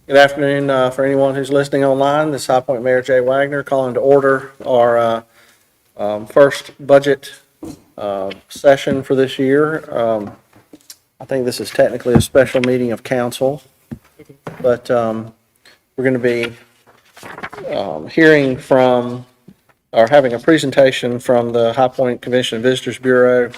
Good afternoon for anyone who's listening online. This is High Point Mayor Jay Wagner calling to order our first budget session for this year. I think this is technically a special meeting of council, but we're going to be hearing from or having a presentation from the High Point Convention and Visitors Bureau,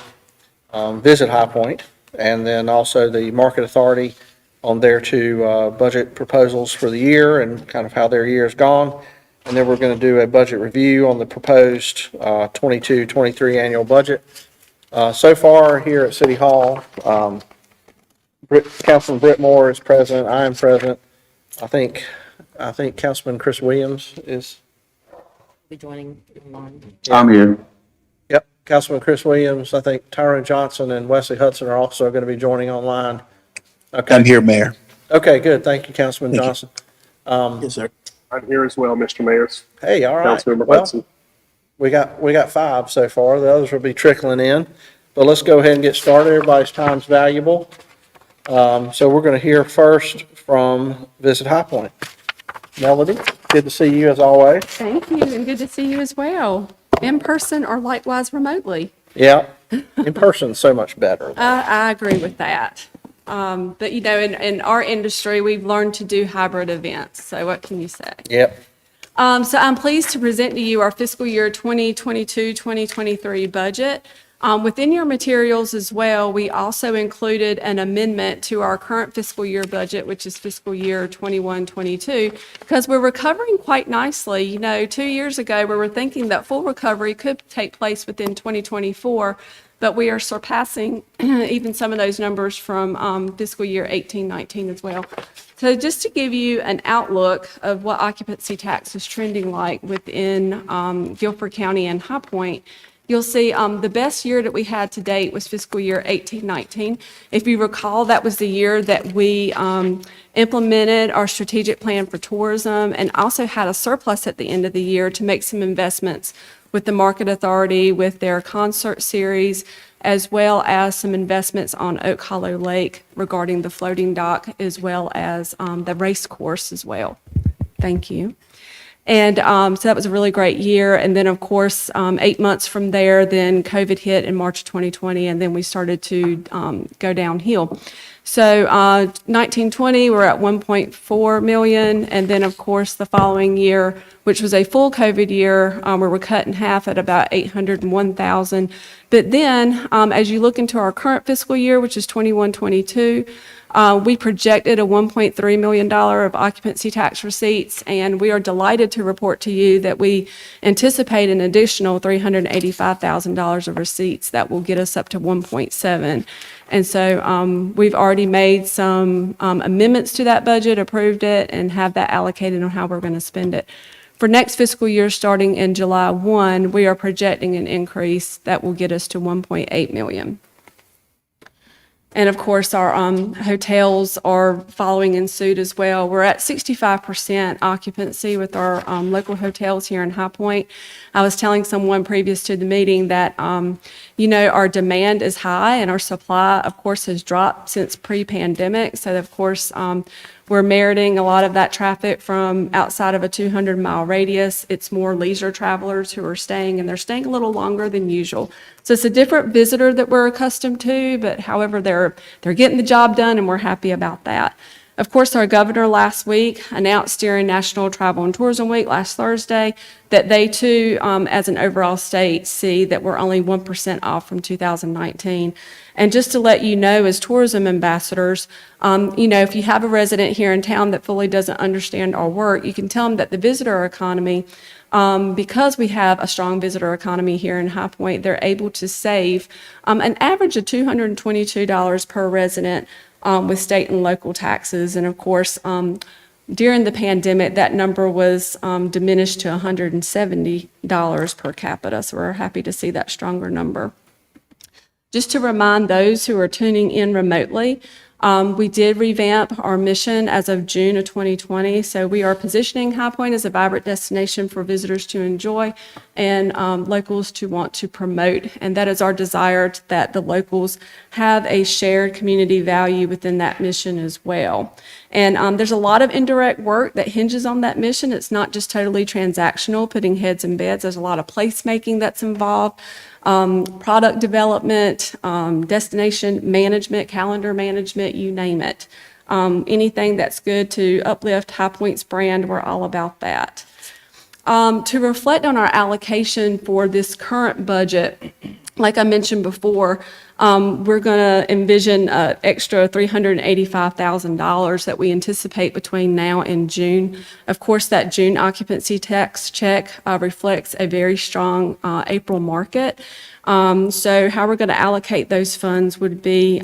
Visit High Point, and then also the Market Authority on their two budget proposals for the year and kind of how their year has gone. And then we're going to do a budget review on the proposed 22-23 annual budget. So far here at City Hall, Councilman Britt Moore is present. I am present. I think Councilman Chris Williams is. Be joining online. Yeah. I'm here. Yep, Councilman Chris Williams. I think Tyrone Johnson and Wesley Hudson are also going to be joining online. Okay. I'm here, Mayor. Okay, good. Thank you, Councilman Johnson. Yes, sir. I'm here as well, Mr. Mayor. Hey, all right. Councilmember Well, Hudson. we got 5 so far. The others will be trickling in. But let's go ahead and get started. Everybody's time's valuable. So we're going to hear first from Visit High Point. Melody, good to see you as always. Thank you, and good to see you as well, in person or likewise remotely. Yeah, in person, so much better. I agree with that. But you know, in our industry, we've learned to do hybrid events. So what can you say? Yep. So I'm pleased to present to you our fiscal year 2022-2023 budget. Within your materials as well, we also included an amendment to our current fiscal year budget, which is fiscal year 21-22, because we're recovering quite nicely. You know, 2 years ago, we were thinking that full recovery could take place within 2024, but we are surpassing even some of those numbers from fiscal year 18-19 as well. So just to give you an outlook of what occupancy tax is trending like within Guilford County and High Point, you'll see the best year that we had to date was fiscal year 18-19. If you recall, that was the year that we implemented our strategic plan for tourism and also had a surplus at the end of the year to make some investments with the Market Authority, with their concert series, as well as some investments on Oak Hollow Lake regarding the floating dock, as well as the race course as well. Thank you. And so that was a really great year. And then, of course, 8 months from there, then COVID hit in March 2020, and then we started to go downhill. So 1920, we're at 1.4 million. And then, of course, the following year, which was a full COVID year, we were cut in half at about 801,000. But then, as you look into our current fiscal year, which is 21-22, we projected a $1.3 million of occupancy tax receipts, and we are delighted to report to you that we anticipate an additional $385,000 of receipts that will get us up to 1.7. And so we've already made some amendments to that budget, approved it, and have that allocated on how we're going to spend it. For next fiscal year, starting in July 1, we are projecting an increase that will get us to 1.8 million. And of course, our hotels are following in suit as well. We're at 65% occupancy with our local hotels here in High Point. I was telling someone previous to the meeting that, you know, our demand is high and our supply, of course, has dropped since pre-pandemic. So, of course, we're meriting a lot of that traffic from outside of a 200-mile radius. It's more leisure travelers who are staying, and they're staying a little longer than usual. So it's a different visitor that we're accustomed to, but however, they're getting the job done, and we're happy about that. Of course, our governor last week announced during National Travel and Tourism Week last Thursday that they too, as an overall state, see that we're only 1% off from 2019. And just to let you know, as tourism ambassadors, you know, if you have a resident here in town that fully doesn't understand our work, you can tell them that the visitor economy, because we have a strong visitor economy here in High Point, they're able to save an average of $222 per resident with state and local taxes. And of course, during the pandemic, that number was diminished to $170 per capita. So we're happy to see that stronger number. Just to remind those who are tuning in remotely, we did revamp our mission as of June of 2020. So we are positioning High Point as a vibrant destination for visitors to enjoy. and locals to want to promote. And that is our desire that the locals have a shared community value within that mission as well. And there's a lot of indirect work that hinges on that mission. It's not just totally transactional, putting heads in beds. There's a lot of placemaking that's involved, product development, destination management, calendar management, you name it. Anything that's good to uplift High Point's brand, we're all about that. To reflect on our allocation for this current budget, like I mentioned before, we're going to envision an extra $385,000 that we anticipate between now and June. Of course, that June occupancy tax check reflects a very strong April market. So how we're going to allocate those funds would be,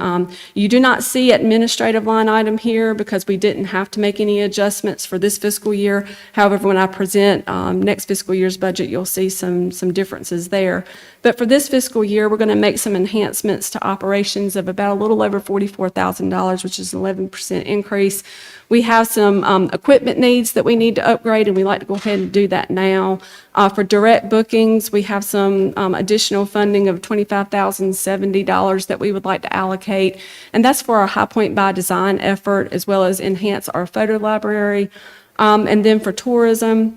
you do not see administrative line item here because we didn't have to make any adjustments for this fiscal year. However, when I present next fiscal year's budget, you'll see some differences there. But for this fiscal year, we're going to make some enhancements to operations of about a little over $44,000, which is an 11% increase. We have some equipment needs that we need to upgrade, and we like to go ahead and do that now. For direct bookings, we have some additional funding of $25,070 that we would like to allocate, and that's for our High Point by Design effort, as well as enhance our photo library. And then for tourism,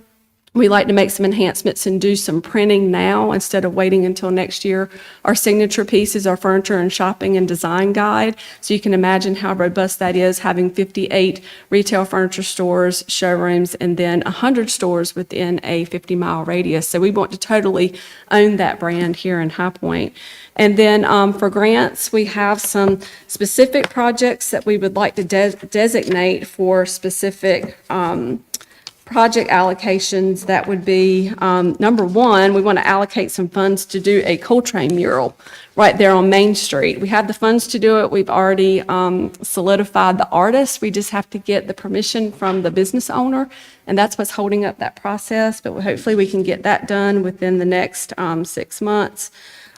we like to make some enhancements and do some printing now instead of waiting until next year. Our signature piece is our furniture and shopping and design guide. So you can imagine how robust that is, having 58 retail furniture stores, showrooms, and then 100 stores within a 50-mile radius. So we want to totally own that brand here in High Point. And then for grants, we have some specific projects that we would like to designate for specific project allocations. That would be, number one, we want to allocate some funds to do a Coltrane mural right there on Main Street. We have the funds to do it. We've already solidified the artist. We just have to get the permission from the business owner, and that's what's holding up that process. But hopefully we can get that done within the next 6 months.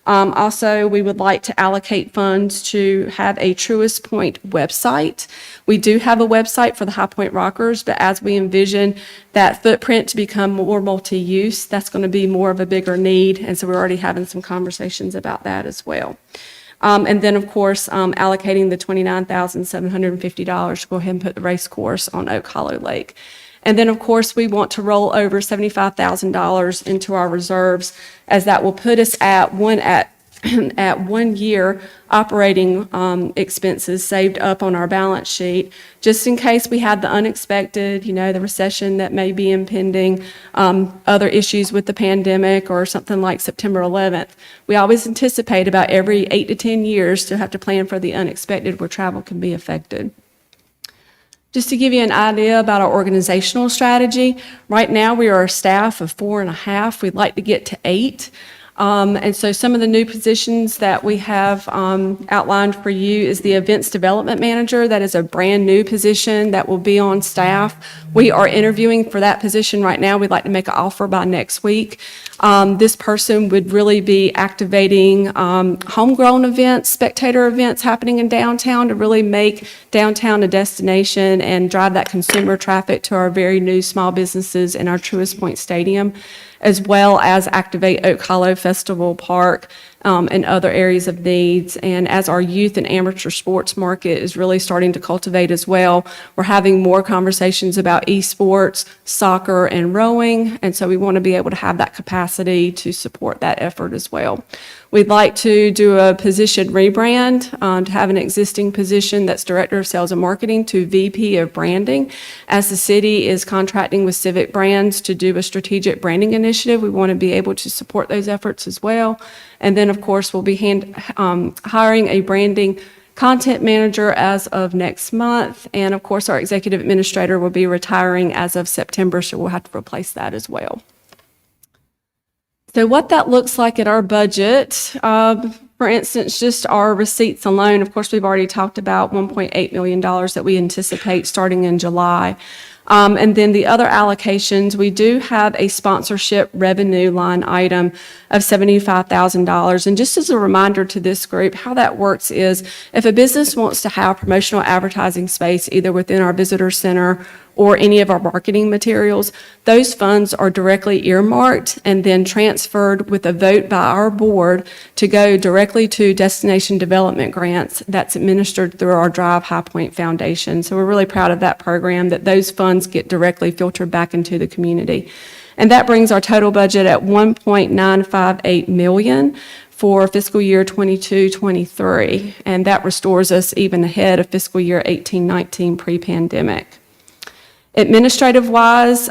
Also, we would like to allocate funds to have a Truist Point website. We do have a website for the High Point Rockers, but as we envision that footprint to become more multi-use, that's going to be more of a bigger need, and so we're already having some conversations about that as well. And then, of course, allocating the $29,750 to go ahead and put the race course on Oak Hollow Lake. And then, of course, we want to roll over $75,000 into our reserves, as that will put us at 1 year operating expenses saved up on our balance sheet, just in case we have the unexpected, the recession that may be impending, other issues with the pandemic or something like September 11th. We always anticipate about every 8 to 10 years to have to plan for the unexpected where travel can be affected. Just to give you an idea about our organizational strategy, right now we are a staff of 4.5. We'd like to get to 8. And so some of the new positions that we have outlined for you is the Events Development Manager. That is a brand new position that will be on staff. We are interviewing for that position right now. We'd like to make an offer by next week. This person would really be activating homegrown events, spectator events happening in downtown to really make downtown a destination and drive that consumer traffic to our very new small businesses in our Truist Point Stadium, as well as activate Oak Hollow Festival Park and other areas of needs. And as our youth and amateur sports market is really starting to cultivate as well, we're having more conversations about esports, soccer, and rowing. And so we want to be able to have that capacity to support that effort as well. We'd like to do a position rebrand to have an existing position that's Director of Sales and Marketing to VP of Branding. As the city is contracting with Civic Brands to do a strategic branding initiative, we want to be able to support those efforts as well. And then, of course, we'll be hiring a branding content manager as of next month. And, of course, our executive administrator will be retiring as of September, so we'll have to replace that as well. So what that looks like at our budget, for instance, just our receipts alone, of course, we've already talked about $1.8 million that we anticipate starting in July. And then the other allocations, we do have a sponsorship revenue line item of $75,000. And just as a reminder to this group, how that works is if a business wants to have promotional advertising space either within our visitor center or any of our marketing materials. Those funds are directly earmarked and then transferred with a vote by our board to go directly to destination development grants that's administered through our Drive High Point Foundation. So we're really proud of that program, that those funds get directly filtered back into the community. And that brings our total budget at $1.958 million for fiscal year 22-23, and that restores us even ahead of fiscal year 18-19 pre-pandemic. Administrative-wise,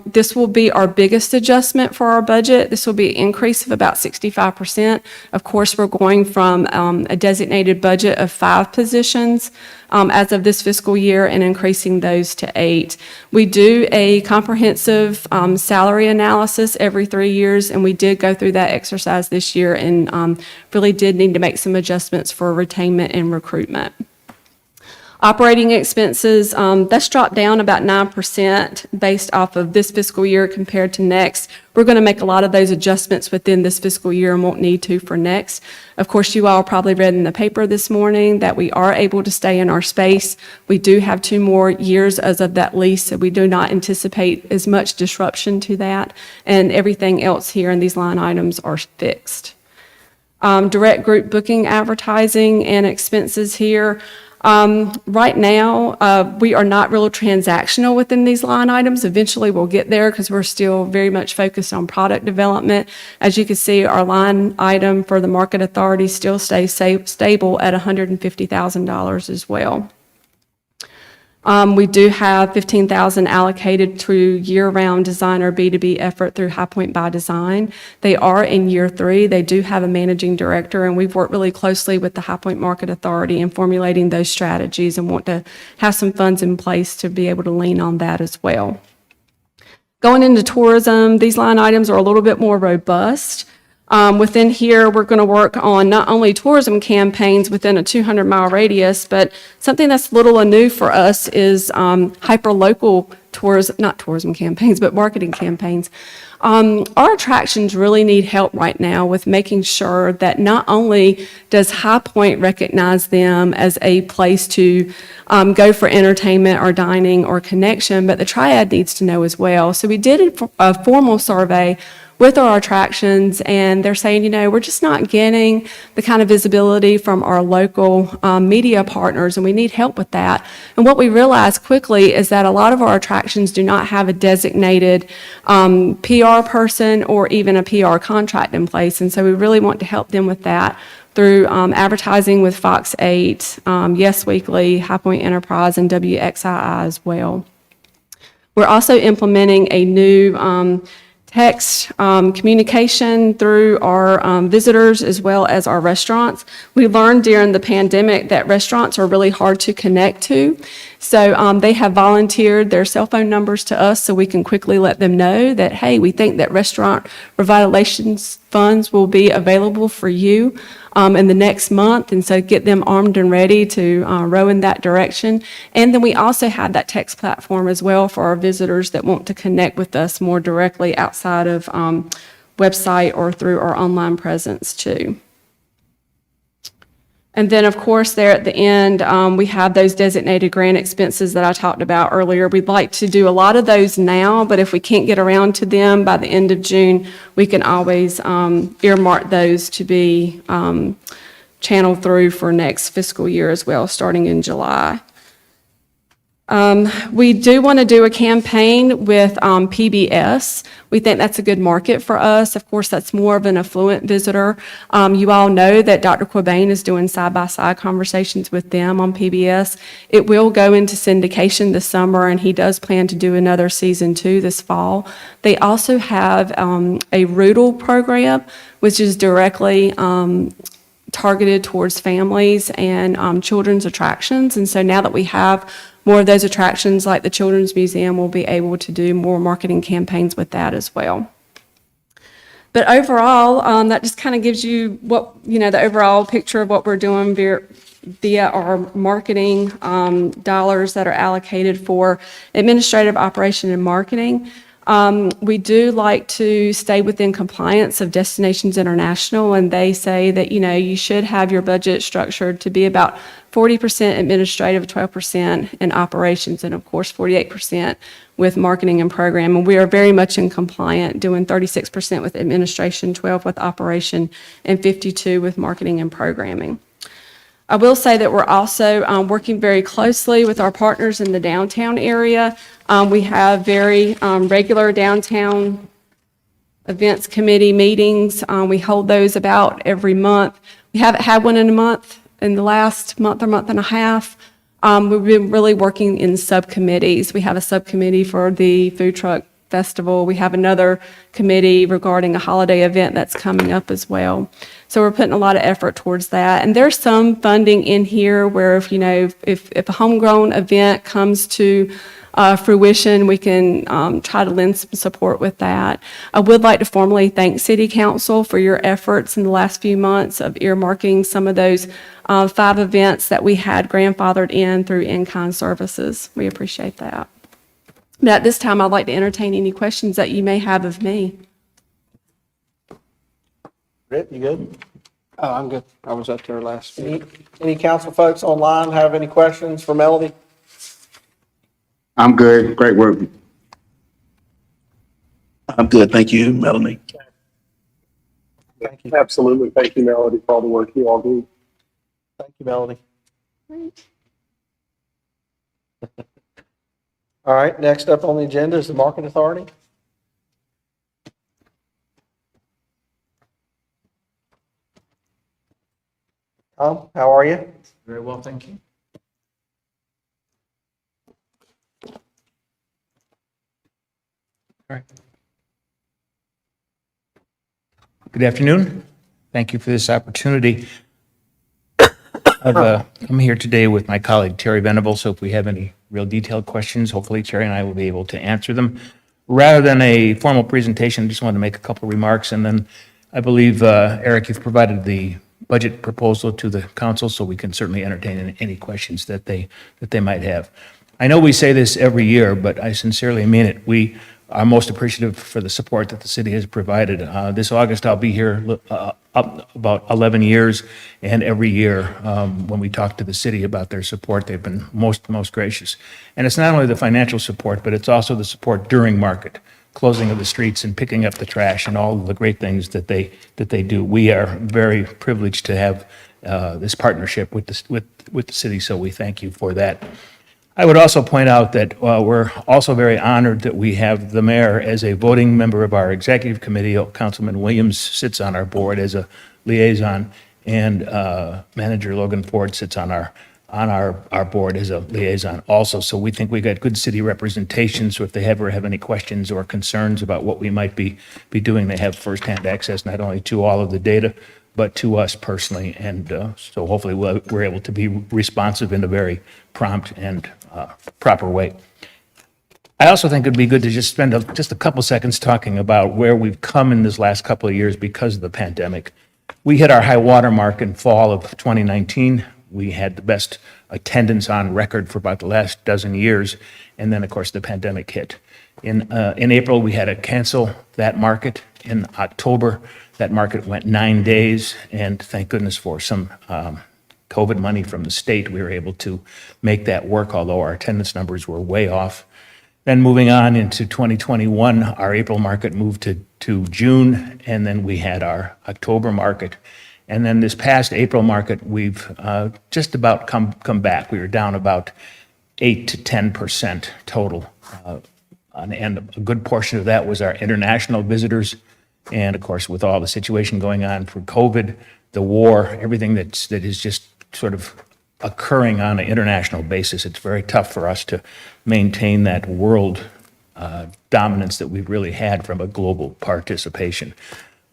this will be our biggest adjustment for our budget. This will be an increase of about 65%. Of course, we're going from a designated budget of 5 positions as of this fiscal year and increasing those to 8. We do a comprehensive salary analysis every 3 years, and we did go through that exercise this year and really did need to make some adjustments for retainment and recruitment. Operating expenses, that's dropped down about 9% based off of this fiscal year compared to next. We're going to make a lot of those adjustments within this fiscal year and won't need to for next. Of course, you all probably read in the paper this morning that we are able to stay in our space. We do have 2 more years as of that lease, so we do not anticipate as much disruption to that. And everything else here in these line items are fixed. Direct group booking, advertising, and expenses here. Right now, we are not real transactional within these line items. Eventually, we'll get there because we're still very much focused on product development. As you can see, our line item for the market authority still stays stable at $150,000 as well. We do have $15,000 allocated to year-round designer B2B effort through High Point by Design. They are in year 3. They do have a managing director, and we've worked really closely with the High Point Market Authority in formulating those strategies and want to have some funds in place to be able to lean on that as well. Going into tourism, these line items are a little bit more robust. Within here, we're going to work on not only tourism campaigns within a 200-mile radius, but something that's a little new for us is hyper-local not tourism campaigns, but marketing campaigns. Our attractions really need help right now with making sure that not only does High Point recognize them as a place to go for entertainment or dining or connection, but the Triad needs to know as well. So we did a formal survey with our attractions, and they're saying, you know, we're just not getting the kind of visibility from our local media partners, and we need help with that. And what we realized quickly is that a lot of our attractions do not have a designated PR person or even a PR contract in place, and so we really want to help them with that through advertising with Fox 8, Yes Weekly, High Point Enterprise, and WXII as well. We're also implementing a new text communication through our visitors as well as our restaurants. We learned during the pandemic that restaurants are really hard to connect to. So they have volunteered their cell phone numbers to us so we can quickly let them know that, hey, we think that restaurant revitalization funds will be available for you in the next month, and so get them armed and ready to row in that direction. And then we also have that text platform as well for our visitors that want to connect with us more directly outside of website or through our online presence too. And then, of course, there at the end, we have those designated grant expenses that I talked about earlier. We'd like to do a lot of those now, but if we can't get around to them by the end of June, we can always earmark those to be channeled through for next fiscal year as well, starting in July. We do want to do a campaign with PBS. We think that's a good market for us. Of course, that's more of an affluent visitor. You all know that Dr. Quabain is doing side-by-side conversations with them on PBS. It will go into syndication this summer, and he does plan to do another season 2 this fall. They also have a Roodle program, which is directly targeted towards families and children's attractions. And so now that we have more of those attractions like the Children's Museum, we'll be able to do more marketing campaigns with that as well. But overall, that just kind of gives you the overall picture of what we're doing via our marketing dollars that are allocated for administrative operation and marketing. We do like to stay within compliance of Destinations International, and they say that, you should have your budget structured to be about 40% administrative, 12% in operations, and of course, 48% with marketing and program. And we are very much in compliant, doing 36% with administration, 12 with operation, and 52 with marketing and programming. I will say that we're also working very closely with our partners in the downtown area. We have very regular downtown events committee meetings. We hold those about every month. We haven't had one in the last month or month and a half. We've been really working in subcommittees. We have a subcommittee for the food truck festival. We have another committee regarding a holiday event that's coming up as well. So we're putting a lot of effort towards that. And there's some funding in here where if a homegrown event comes to fruition, we can try to lend some support with that. I would like to formally thank City Council for your efforts in the last few months of earmarking some of those 5 events that we had grandfathered in through in-kind services. We appreciate that. But at this time, I'd like to entertain any questions that you may have of me. Rip, you good? Oh, I'm good. I was up there last week. Any council folks online have any questions for Melody? I'm good. Great work. I'm good. Thank you, Melanie. Thank you. Absolutely. Thank you, Melody, for all the work you all do. Thank you, Melody. All right, next up on the agenda is the Market Authority. Tom, how are you? Very well, thank you. All right. Good afternoon. Thank you for this opportunity. I'm here today with my colleague Terry Venable, so if we have any real detailed questions, hopefully Terry and I will be able to answer them. Rather than a formal presentation, I just wanted to make a couple of remarks, and then I believe, Eric, you've provided the budget proposal to the council, so we can certainly entertain any questions that they might have. I know we say this every year, but I sincerely mean it. We are most appreciative for the support that the city has provided. This August, I'll be here up about 11 years, and every year when we talk to the city about their support, they've been most gracious. And it's not only the financial support, but it's also the support during market, closing of the streets and picking up the trash and all of the great things that they do. We are very privileged to have this partnership with the city, so we thank you for that. I would also point out that we're also very honored that we have the mayor as a voting member of our executive committee. Councilman Williams sits on our board as a liaison, and Manager Logan Ford sits on our board as a liaison also. So we think we got good city representation, so if they ever have any questions or concerns about what we might be doing, they have firsthand access not only to all of the data, but to us personally. And so hopefully we're able to be responsive in a very prompt and proper way. I also think it'd be good to just spend just a couple seconds talking about where we've come in this last couple of years because of the pandemic. We hit our high water mark in fall of 2019. We had the best attendance on record for about the last dozen years. And then, of course, the pandemic hit. In April, we had to cancel that market. In October, that market went 9 days. And thank goodness for some COVID money from the state, we were able to make that work, although our attendance numbers were way off. Then moving on into 2021, our April market moved to June, and then we had our October market. And then this past April market, we've just about come back. We were down about 8 to 10% total. And a good portion of that was our international visitors. And of course, with all the situation going on for COVID, the war, everything that is just sort of occurring on an international basis, it's very tough for us to maintain that world dominance that we've really had from a global participation.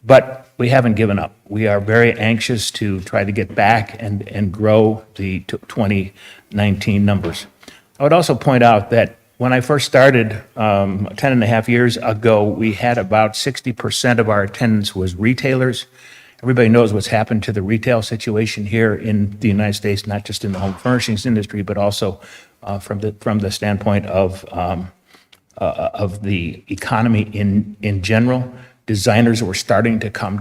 But we haven't given up. We are very anxious to try to get back and grow the 2019 numbers. I would also point out that when I first started 10 and a half years ago, we had about 60% of our attendance was retailers. Everybody knows what's happened to the retail situation here in the United States, not just in the home furnishings industry, but also from the standpoint of of the economy in general. Designers were starting to come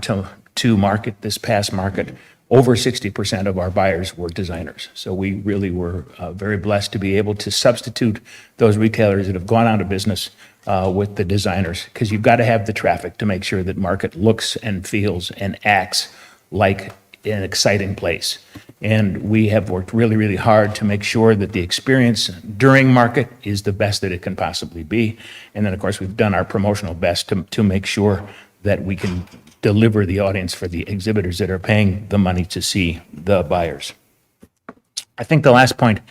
to market, this past market. Over 60% of our buyers were designers. So we really were very blessed to be able to substitute those retailers that have gone out of business with the designers, because you've got to have the traffic to make sure that market looks and feels and acts like an exciting place. And we have worked really, really hard to make sure that the experience during market is the best that it can possibly be. And then, of course, we've done our promotional best to make sure that we can deliver the audience for the exhibitors that are paying the money to see the buyers. I think the last point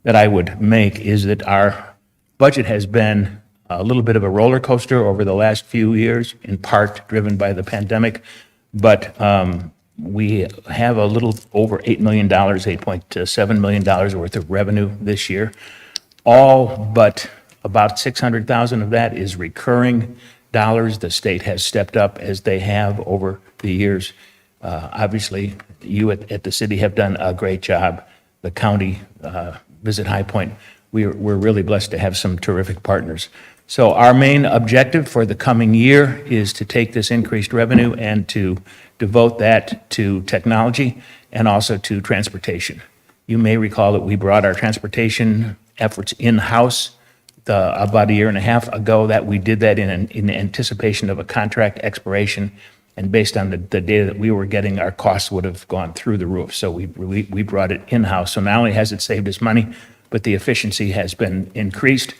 that I would make is that our budget has been a little bit of a roller coaster over the last few years, in part driven by the pandemic, but we have a little over $8 million, $8.7 million worth of revenue this year. All but about 600,000 of that is recurring dollars. The state has stepped up as they have over the years. Obviously, you at the city have done a great job. The county, Visit High Point, we're really blessed to have some terrific partners. So our main objective for the coming year is to take this increased revenue and to devote that to technology and also to transportation. You may recall that we brought our transportation efforts in-house about a year and a half ago. That we did that in anticipation of a contract expiration, and based on the data that we were getting, our costs would have gone through the roof. So we brought it in-house. So not only has it saved us money, but the efficiency has been increased,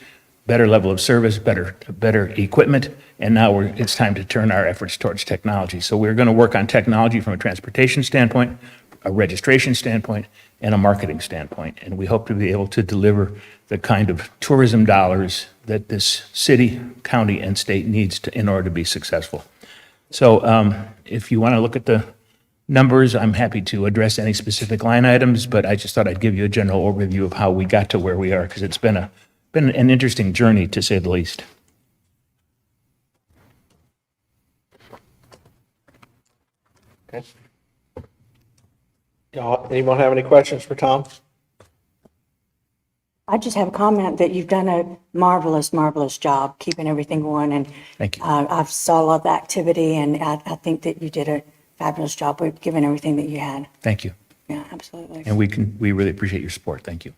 better level of service, better equipment, and now it's time to turn our efforts towards technology. So we're going to work on technology from a transportation standpoint, a registration standpoint, and a marketing standpoint. And we hope to be able to deliver the kind of tourism dollars that this city, county, and state needs in order to be successful. So if you want to look at the numbers, I'm happy to address any specific line items, but I just thought I'd give you a general overview of how we got to where we are, because it's been an interesting journey, to say the least. Okay. Anyone have any questions for Tom? I just have a comment that you've done a marvelous, marvelous job keeping everything going. And Thank you. I've saw a lot of the activity, and I think that you did a fabulous job with giving everything that you had. Thank you. Yeah, absolutely. And we really appreciate your support. Thank you.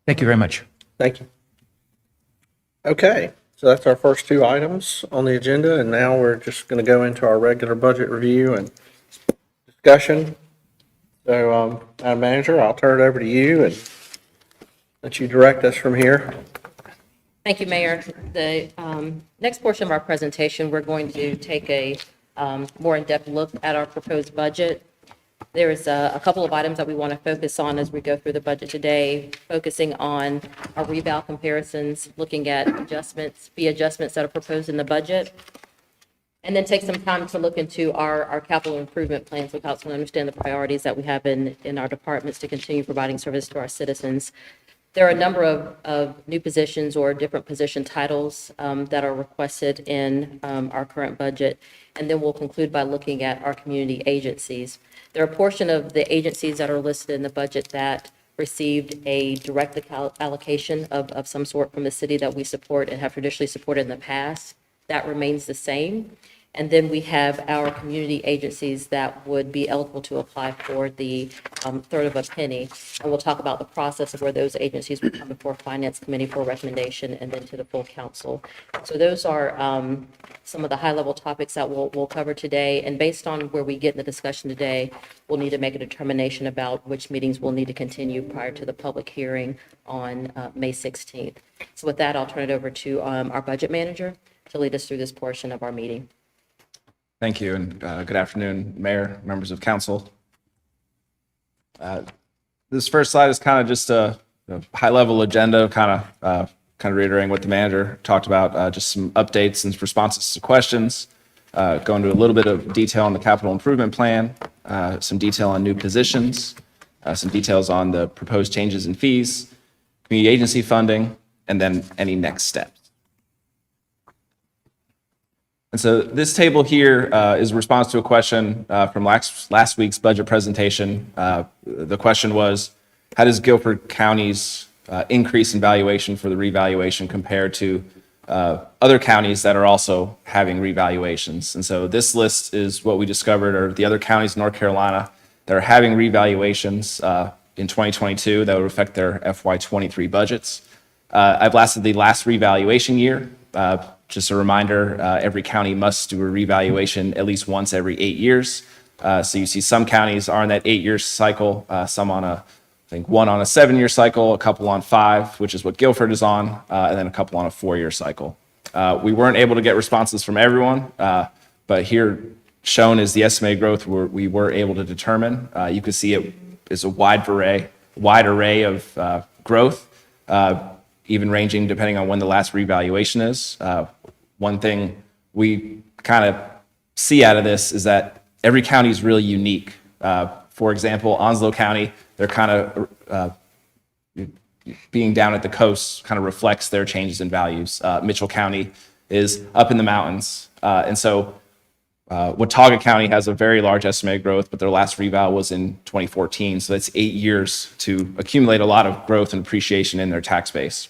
Thank you very much. Thank you. Okay, so that's our first two items on the agenda, and now we're just going to go into our regular budget review and discussion. So, Madam Manager, I'll turn it over to you and let you direct us from here. Thank you, Mayor. The next portion of our presentation, we're going to take a more in-depth look at our proposed budget. There is a couple of items that we want to focus on as we go through the budget today, focusing on our reval comparisons, looking at adjustments that are proposed in the budget, and then take some time to look into our capital improvement plans, so council can understand the priorities that we have in our departments to continue providing service to our citizens. There are a number of new positions or different position titles that are requested in our current budget, and then we'll conclude by looking at our community agencies. There are a portion of the agencies that are listed in the budget that received a direct allocation of some sort from the city that we support and have traditionally supported in the past. That remains the same. And then we have our community agencies that would be eligible to apply for the third of a penny. And we'll talk about the process of where those agencies would come before Finance Committee for recommendation and then to the full council. So those are some of the high-level topics that we'll cover today. And based on where we get in the discussion today, we'll need to make a determination about which meetings we'll need to continue prior to the public hearing on May 16th. So with that, I'll turn it over to our budget manager to lead us through this portion of our meeting. Thank you, and good afternoon, Mayor, members of council. This first slide is kind of just a high-level agenda, kind of reiterating what the manager talked about, just some updates and responses to questions, go into a little bit of detail on the capital improvement plan, some detail on new positions, some details on the proposed changes in fees, community agency funding, and then any next steps. And so this table here is a response to a question from last week's budget presentation. The question was, how does Guilford County's increase in valuation for the revaluation compare to other counties that are also having revaluations. And so this list is what we discovered are the other counties in North Carolina that are having revaluations in 2022 that would affect their FY23 budgets. I've lasted the last revaluation year. Just a reminder, every county must do a revaluation at least once every 8 years. So you see some counties are on that 8-year cycle, some on I think one on a 7-year cycle, a couple on 5, which is what Guilford is on, and then a couple on a 4-year cycle. We weren't able to get responses from everyone, but here shown is the estimated growth we were able to determine. You can see it is a wide array of growth, even ranging depending on when the last revaluation is. One thing we kind of see out of this is that every county is really unique. For example, Onslow County, they're kind of being down at the coast kind of reflects their changes in values. Mitchell County is up in the mountains. And so Watauga County has a very large estimated growth, but their last reval was in 2014. So that's 8 years to accumulate a lot of growth and appreciation in their tax base.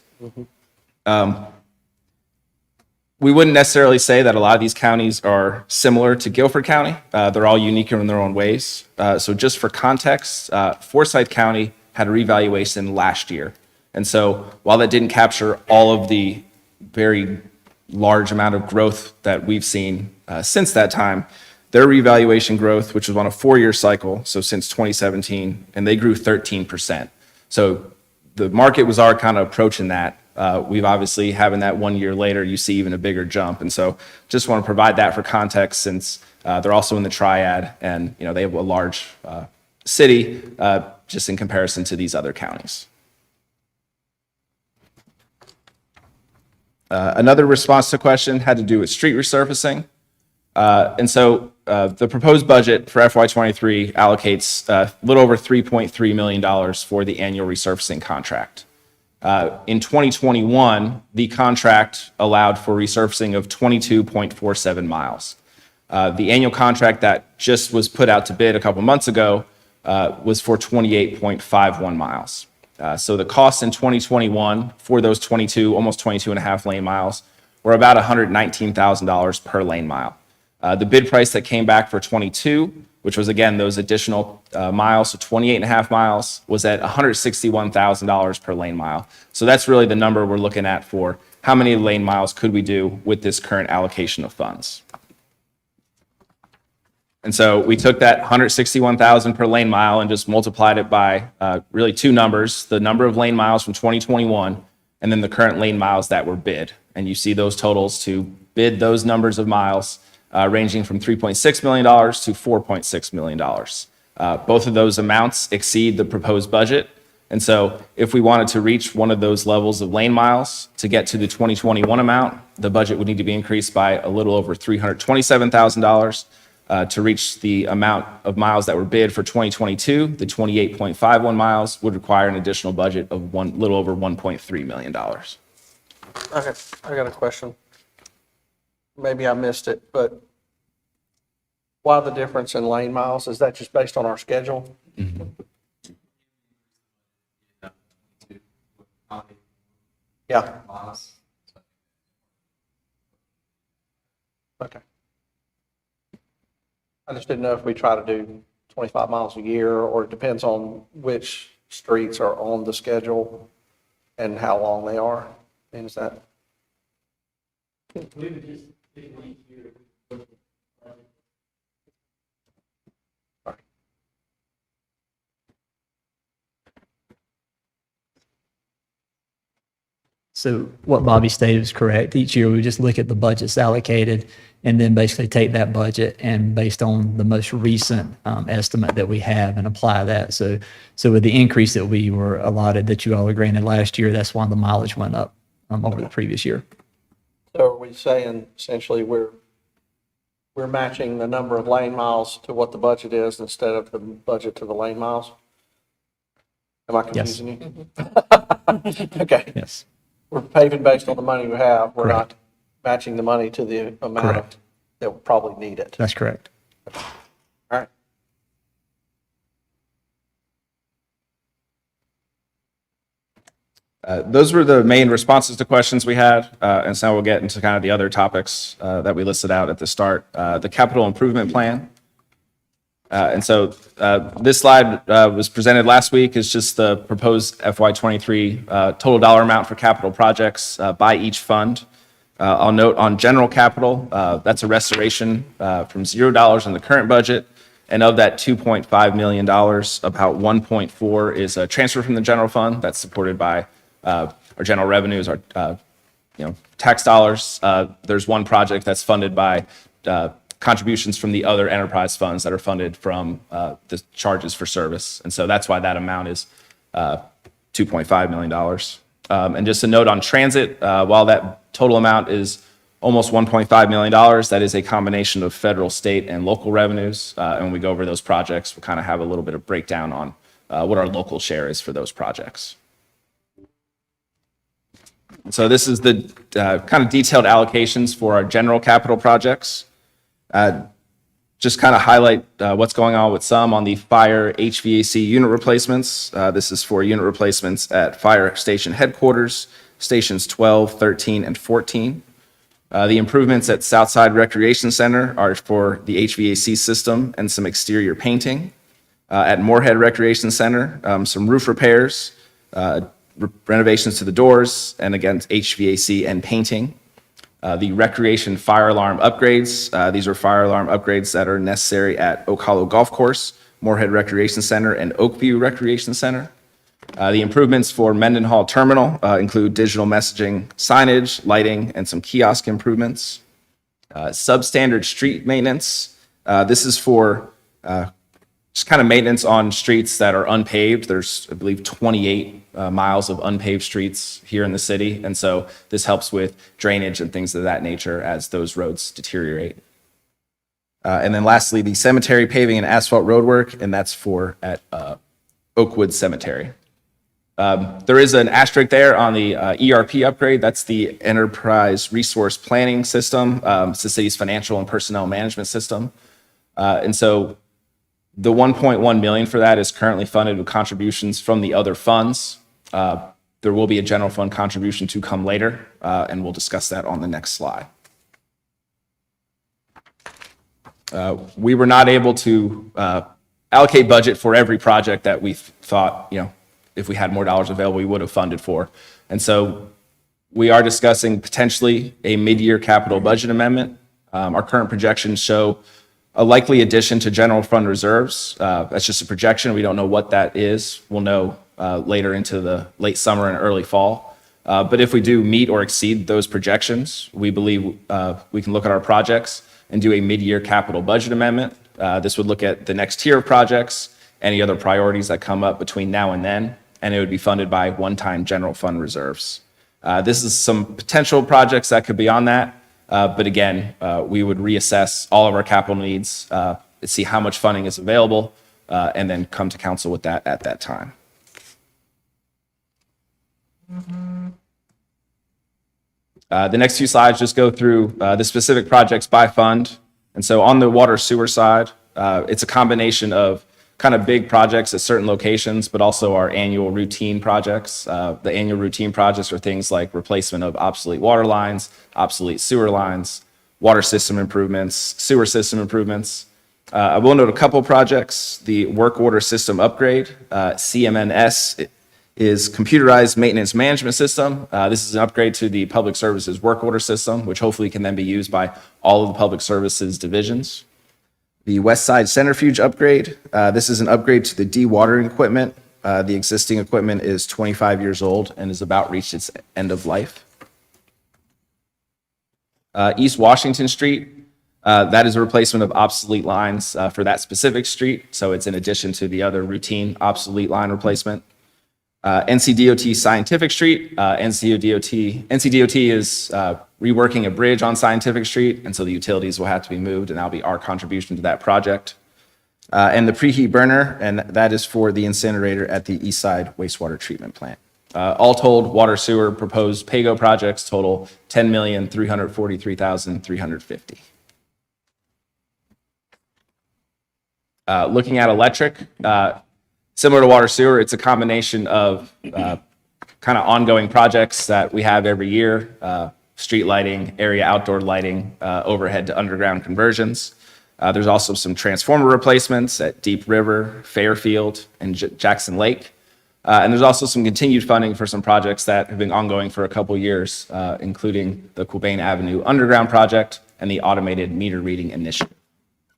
We wouldn't necessarily say that a lot of these counties are similar to Guilford County. They're all unique in their own ways. So just for context, Forsyth County had a revaluation last year. And so while that didn't capture all of the very large amount of growth that we've seen since that time, their revaluation growth, which was on a 4-year cycle, so since 2017, and they grew 13%. So the market was already kind of approaching that. We've obviously having that 1 year later, you see even a bigger jump. And so just want to provide that for context since they're also in the triad and they have a large city just in comparison to these other counties. Another response to question had to do with street resurfacing. And so the proposed budget for FY23 allocates a little over $3.3 million for the annual resurfacing contract. In 2021, the contract allowed for resurfacing of 22.47 miles. The annual contract that just was put out to bid a couple months ago was for 28.51 miles. So the costs in 2021 for those almost 22 and a half lane miles were about $119,000 per lane mile. The bid price that came back for 22, which was again those additional miles, so 28 and a half miles, was at $161,000 per lane mile. So that's really the number we're looking at for how many lane miles could we do with this current allocation of funds. And so we took that 161,000 per lane mile and just multiplied it by really two numbers, the number of lane miles from 2021 and then the current lane miles that were bid. And you see those totals to bid those numbers of miles ranging from $3.6 million to $4.6 million. Both of those amounts exceed the proposed budget. And so if we wanted to reach one of those levels of lane miles to get to the 2021 amount, the budget would need to be increased by a little over $327,000. To reach the amount of miles that were bid for 2022, the 28.51 miles would require an additional budget of little over $1.3 million. Okay, I got a question. Maybe I missed it, but why the difference in lane miles? Is that just based on our schedule? Yeah. Okay. I just didn't know if we try to do 25 miles a year, or it depends on which streets are on the schedule and how long they are. Is that? So what Bobby stated is correct. Each year we just look at the budgets allocated and then basically take that budget and based on the most recent estimate that we have and apply that. So with the increase that we were allotted that you all were granted last year, that's why the mileage went up over the previous year. So are we saying essentially we're matching the number of lane miles to what the budget is instead of the budget to the lane miles? Am I confusing you? Okay. Yes. We're paving based on the money we have. We're Correct. not matching the money to the amount Correct. that will probably need it. That's correct. All right. Those were the main responses to questions we had, and so we'll get into kind of the other topics that we listed out at the start. The capital improvement plan. And so this slide was presented last week. Is just the proposed FY23 total dollar amount for capital projects by each fund. I'll note on general capital, that's a restoration from $0 in the current budget. And of that $2.5 million, about 1.4 is a transfer from the general fund that's supported by our general revenues, our tax dollars. There's one project that's funded by contributions from the other enterprise funds that are funded from the charges for service. And so that's why that amount is $2.5 million. And just a note on transit, while that total amount is almost $1.5 million, that is a combination of federal, state, and local revenues. And when we go over those projects, we'll kind of have a little bit of breakdown on what our local share is for those projects. So this is the kind of detailed allocations for our general capital projects. Just kind of highlight what's going on with some on the fire HVAC unit replacements. This is for unit replacements at fire station headquarters, stations 12, 13, and 14. The improvements at Southside Recreation Center are for the HVAC system and some exterior painting. At Moorhead Recreation Center, some roof repairs, renovations to the doors, and again, HVAC and painting. The recreation fire alarm upgrades. These are fire alarm upgrades that are necessary at Oak Hollow Golf Course, Moorhead Recreation Center, and Oakview Recreation Center. The improvements for Mendenhall Terminal include digital messaging, signage, lighting, and some kiosk improvements. Substandard street maintenance. This is for just kind of maintenance on streets that are unpaved. There's, I believe, 28 miles of unpaved streets here in the city. And so this helps with drainage and things of that nature as those roads deteriorate. And then lastly, the cemetery paving and asphalt roadwork, and that's for at Oakwood Cemetery. There is an asterisk there on the ERP upgrade. That's the Enterprise Resource Planning System. It's the city's financial and personnel management system. And so the 1.1 million for that is currently funded with contributions from the other funds. There will be a general fund contribution to come later, and we'll discuss that on the next slide. We were not able to allocate budget for every project that we thought, if we had more dollars available, we would have funded for. And so we are discussing potentially a mid-year capital budget amendment. Our current projections show a likely addition to general fund reserves. That's just a projection. We don't know what that is. We'll know later into the late summer and early fall. But if we do meet or exceed those projections, we believe we can look at our projects and do a mid-year capital budget amendment. This would look at the next tier of projects, any other priorities that come up between now and then, and it would be funded by one-time general fund reserves. This is some potential projects that could be on that. But again, we would reassess all of our capital needs, see how much funding is available, and then come to council with that at that time. The next few slides just go through the specific projects by fund. And so on the water sewer side, it's a combination of kind of big projects at certain locations, but also our annual routine projects. The annual routine projects are things like replacement of obsolete water lines, obsolete sewer lines, water system improvements, sewer system improvements. I will note a couple projects. The work order system upgrade, CMNS, is computerized maintenance management system. This is an upgrade to the public services work order system, which hopefully can then be used by all of the public services divisions. The West Side Centrifuge upgrade. This is an upgrade to the dewatering equipment. The existing equipment is 25 years old and is about reached its end of life. East Washington Street. That is a replacement of obsolete lines for that specific street. So it's in addition to the other routine obsolete line replacement. NCDOT Scientific Street. NCDOT is reworking a bridge on Scientific Street, and so the utilities will have to be moved, and that'll be our contribution to that project. And the preheat burner, and that is for the incinerator at the East Side Wastewater Treatment Plant. All told, water sewer proposed PAYGO projects total $10,343,350. Looking at electric, similar to water sewer, it's a combination of kind kind of ongoing projects that we have every year, street lighting, area outdoor lighting, overhead to underground conversions. There's also some transformer replacements at Deep River, Fairfield, and Jackson Lake. And there's also some continued funding for some projects that have been ongoing for a couple years, including the Quabain Avenue Underground Project and the Automated Meter Reading Initiative.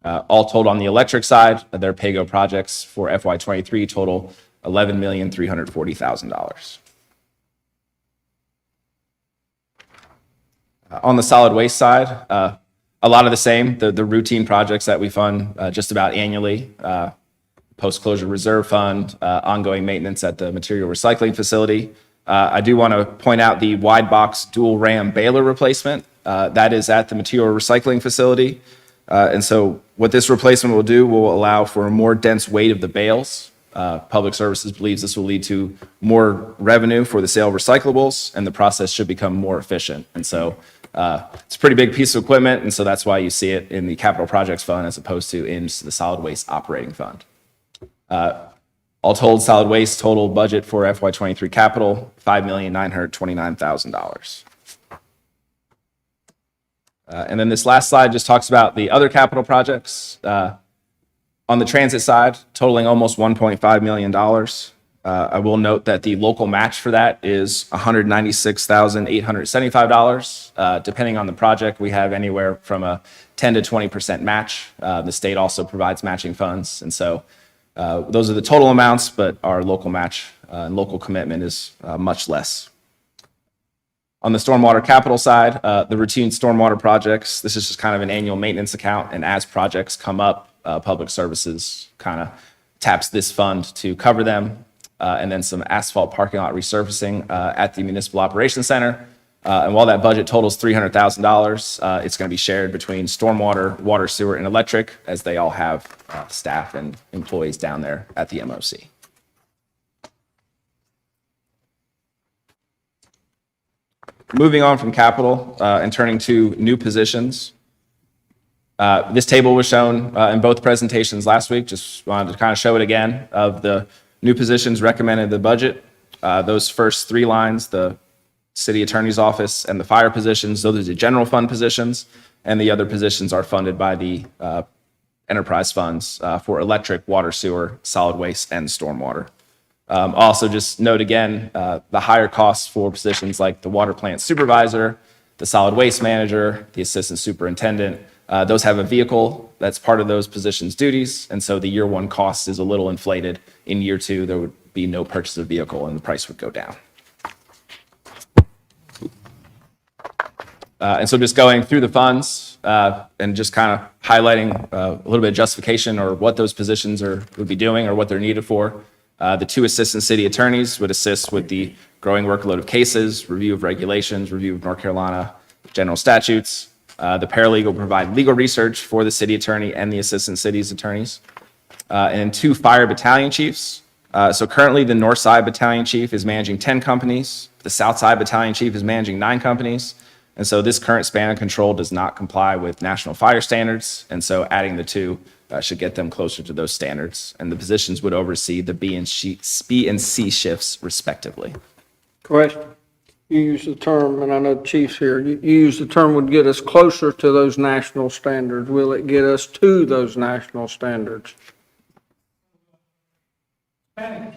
All told on the electric side, their PAYGO projects for FY23 total $11,340,000. On the solid waste side, a lot of the same, the routine projects that we fund just about annually, post-closure reserve fund, ongoing maintenance at the material recycling facility. I do want to point out the wide box dual ram baler replacement. That is at the material recycling facility. And so what this replacement will do will allow for a more dense weight of the bales. Public Services believes this will lead to more revenue for the sale of recyclables, and the process should become more efficient. And so it's a pretty big piece of equipment, and so that's why you see it in the capital projects fund as opposed to in the solid waste operating fund. All told, solid waste total budget for FY23 capital, $5,929,000. And then this last slide just talks about the other capital projects. On the transit side, totaling almost $1.5 million. I will note that the local match for that is $196,875. Depending on the project, we have anywhere from a 10 to 20% match. The state also provides matching funds. And so those are the total amounts, but our local match and local commitment is much less. On the stormwater capital side, the routine stormwater projects, this is just kind of an annual maintenance account. And as projects come up, Public Services kind of taps this fund to cover them. And then some asphalt parking lot resurfacing at the Municipal Operations Center. And while that budget totals $300,000, it's going to be shared between stormwater, water, sewer, and electric, as they all have staff and employees down there at the MOC. Moving on from capital and turning to new positions. This table was shown in both presentations last week. Just wanted to kind of show it again of the new positions recommended in the budget. Those first three lines, the city attorney's office and the fire positions, those are the general fund positions, and the other positions are funded by the enterprise funds for electric, water, sewer, solid waste, and stormwater. Also, just note again, the higher costs for positions like the water plant supervisor, the solid waste manager, the assistant superintendent. Those have a vehicle that's part of those positions' duties, and so the year one cost is a little inflated. In year two, there would be no purchase of vehicle, and the price would go down. And so just going through the funds and just kind of highlighting a little bit of justification or what those positions would be doing or what they're needed for. The two assistant city attorneys would assist with the growing workload of cases, review of regulations, review of North Carolina general statutes. The paralegal provide legal research for the city attorney and the assistant city's attorneys. And two fire battalion chiefs. So currently the North Side Battalion Chief is managing 10 companies. The South Side Battalion Chief is managing 9 companies. And so this current span of control does not comply with national fire standards. And so adding the two should get them closer to those standards. And the positions would oversee the B and C shifts respectively. Question. You use the term, and I know the chief's here, you use the term would get us closer to those national standards. Will it get us to those national standards? Thank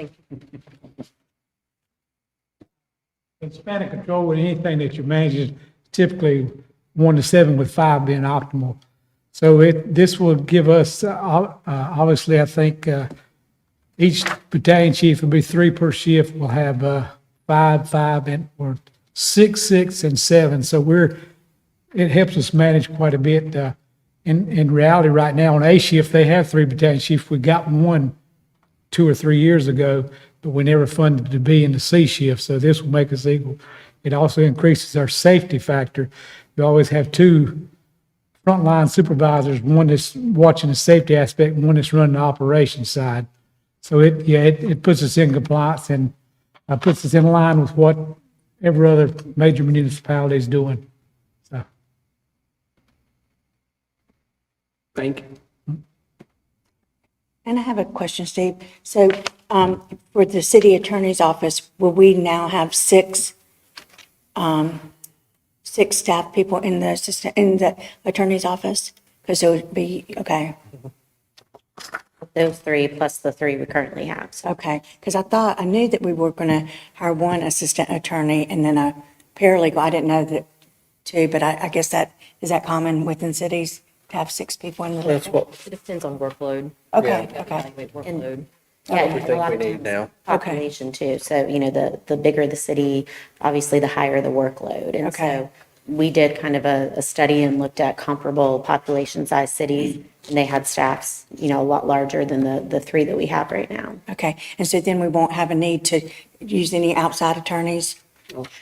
you. In span of control with anything that you manage is typically 1 to 7, with 5 being optimal. So this will give us, obviously, I think each battalion chief will be 3 per shift. We'll have 5, or 6, and 7. So it helps us manage quite a bit. In reality, right now on A shift, they have 3 battalion chiefs. We got one 2 or 3 years ago, but we never funded the B and the C shift. So this will make us equal. It also increases our safety factor. You always have 2 frontline supervisors, one that's watching the safety aspect and one that's running the operations side. So it puts us in compliance and puts us in line with what every other major municipality is doing. So. Thank you. And I have a question, Steve. So for the city attorney's office, will we now have six staff people in the attorney's office? Because it would be, okay, Those three plus the three we currently have. So okay. Because I knew that we were going to hire one assistant attorney and then a paralegal. I didn't know that too, but I guess is that common within cities to have six people in the? That's what it depends on workload. Okay, Yeah, okay. evaluate workload. Yeah, and we a think lot we of need times now. Population too. So, the bigger the city, obviously the higher the workload. And Okay. so we did kind of a study and looked at comparable population size cities, and they had staffs, a lot larger than the three that we have right now. Okay, and so then we won't have a need to use any outside attorneys?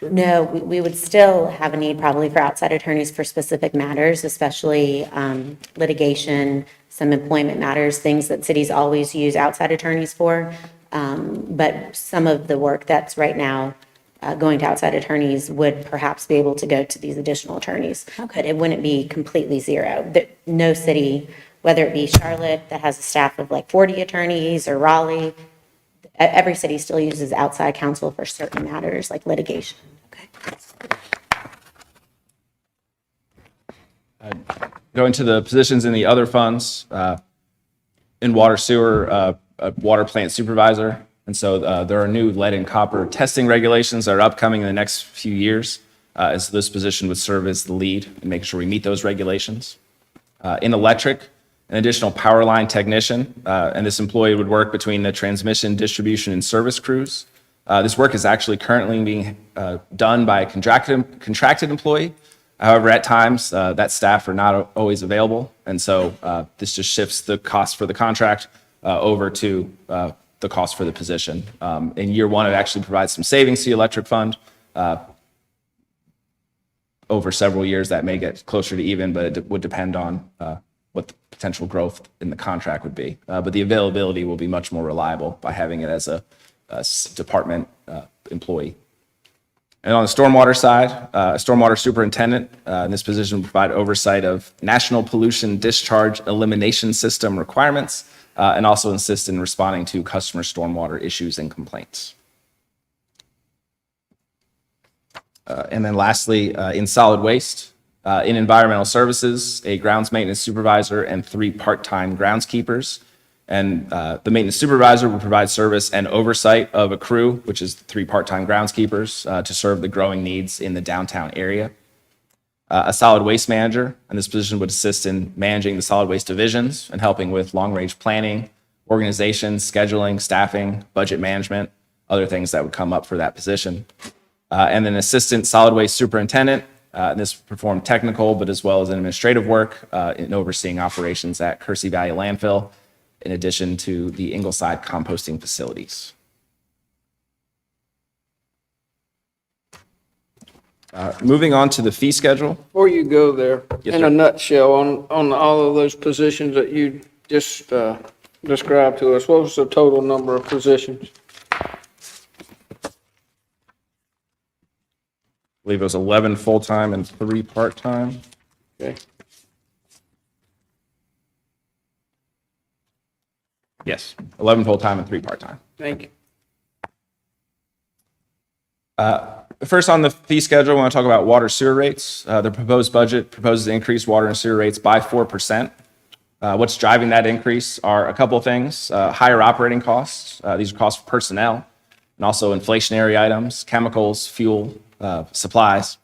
No, we would still have a need probably for outside attorneys for specific matters, especially litigation, some employment matters, things that cities always use outside attorneys for. But some of the work that's right now going to outside attorneys would perhaps be able to go to these additional attorneys. But it wouldn't be completely zero. No city, whether it be Charlotte that has a staff of like 40 attorneys or Raleigh, every city still uses outside counsel for certain matters like litigation. Okay. Going to the positions in the other funds, in water sewer, a water plant supervisor. And so there are new lead and copper testing regulations that are upcoming in the next few years. And so this position would serve as the lead and make sure we meet those regulations. In electric, an additional power line technician, and this employee would work between the transmission, distribution, and service crews. This work is actually currently being done by a contracted employee. However, at times, that staff are not always available, and so this just shifts the cost for the contract over to the cost for the position. In year one, it actually provides some savings to the electric fund. Over several years, that may get closer to even, but it would depend on what the potential growth in the contract would be. But the availability will be much more reliable by having it as a department employee. And on the stormwater side, a stormwater superintendent in this position will provide oversight of national pollution discharge elimination system requirements and also assist in responding to customer stormwater issues and complaints. And then lastly, in solid waste, in environmental services, a grounds maintenance supervisor and 3 part-time groundskeepers. And the maintenance supervisor will provide service and oversight of a crew, which is 3 part-time groundskeepers, to serve the growing needs in the downtown area. A solid waste manager, and this position would assist in managing the solid waste divisions and helping with long-range planning, organization, scheduling, staffing, budget management, other things that would come up for that position. And then assistant solid waste superintendent, and this would perform technical but as well as administrative work in overseeing operations at Kersey Valley Landfill, in addition to the Ingleside composting facilities. Moving on to the fee schedule. Before you go there, Yes, in sir. a nutshell, on all of those positions that you just described to us, what was the total number of positions? I believe it was 11 full-time and 3 part-time. Okay. Yes, 11 full-time and 3 part-time. Thank you. First, on the fee schedule, I want to talk about water sewer rates. The proposed budget proposes to increase water and sewer rates by 4%. What's driving that increase are a couple of things. Higher operating costs. These are costs for personnel and also inflationary items, chemicals, fuel, supplies,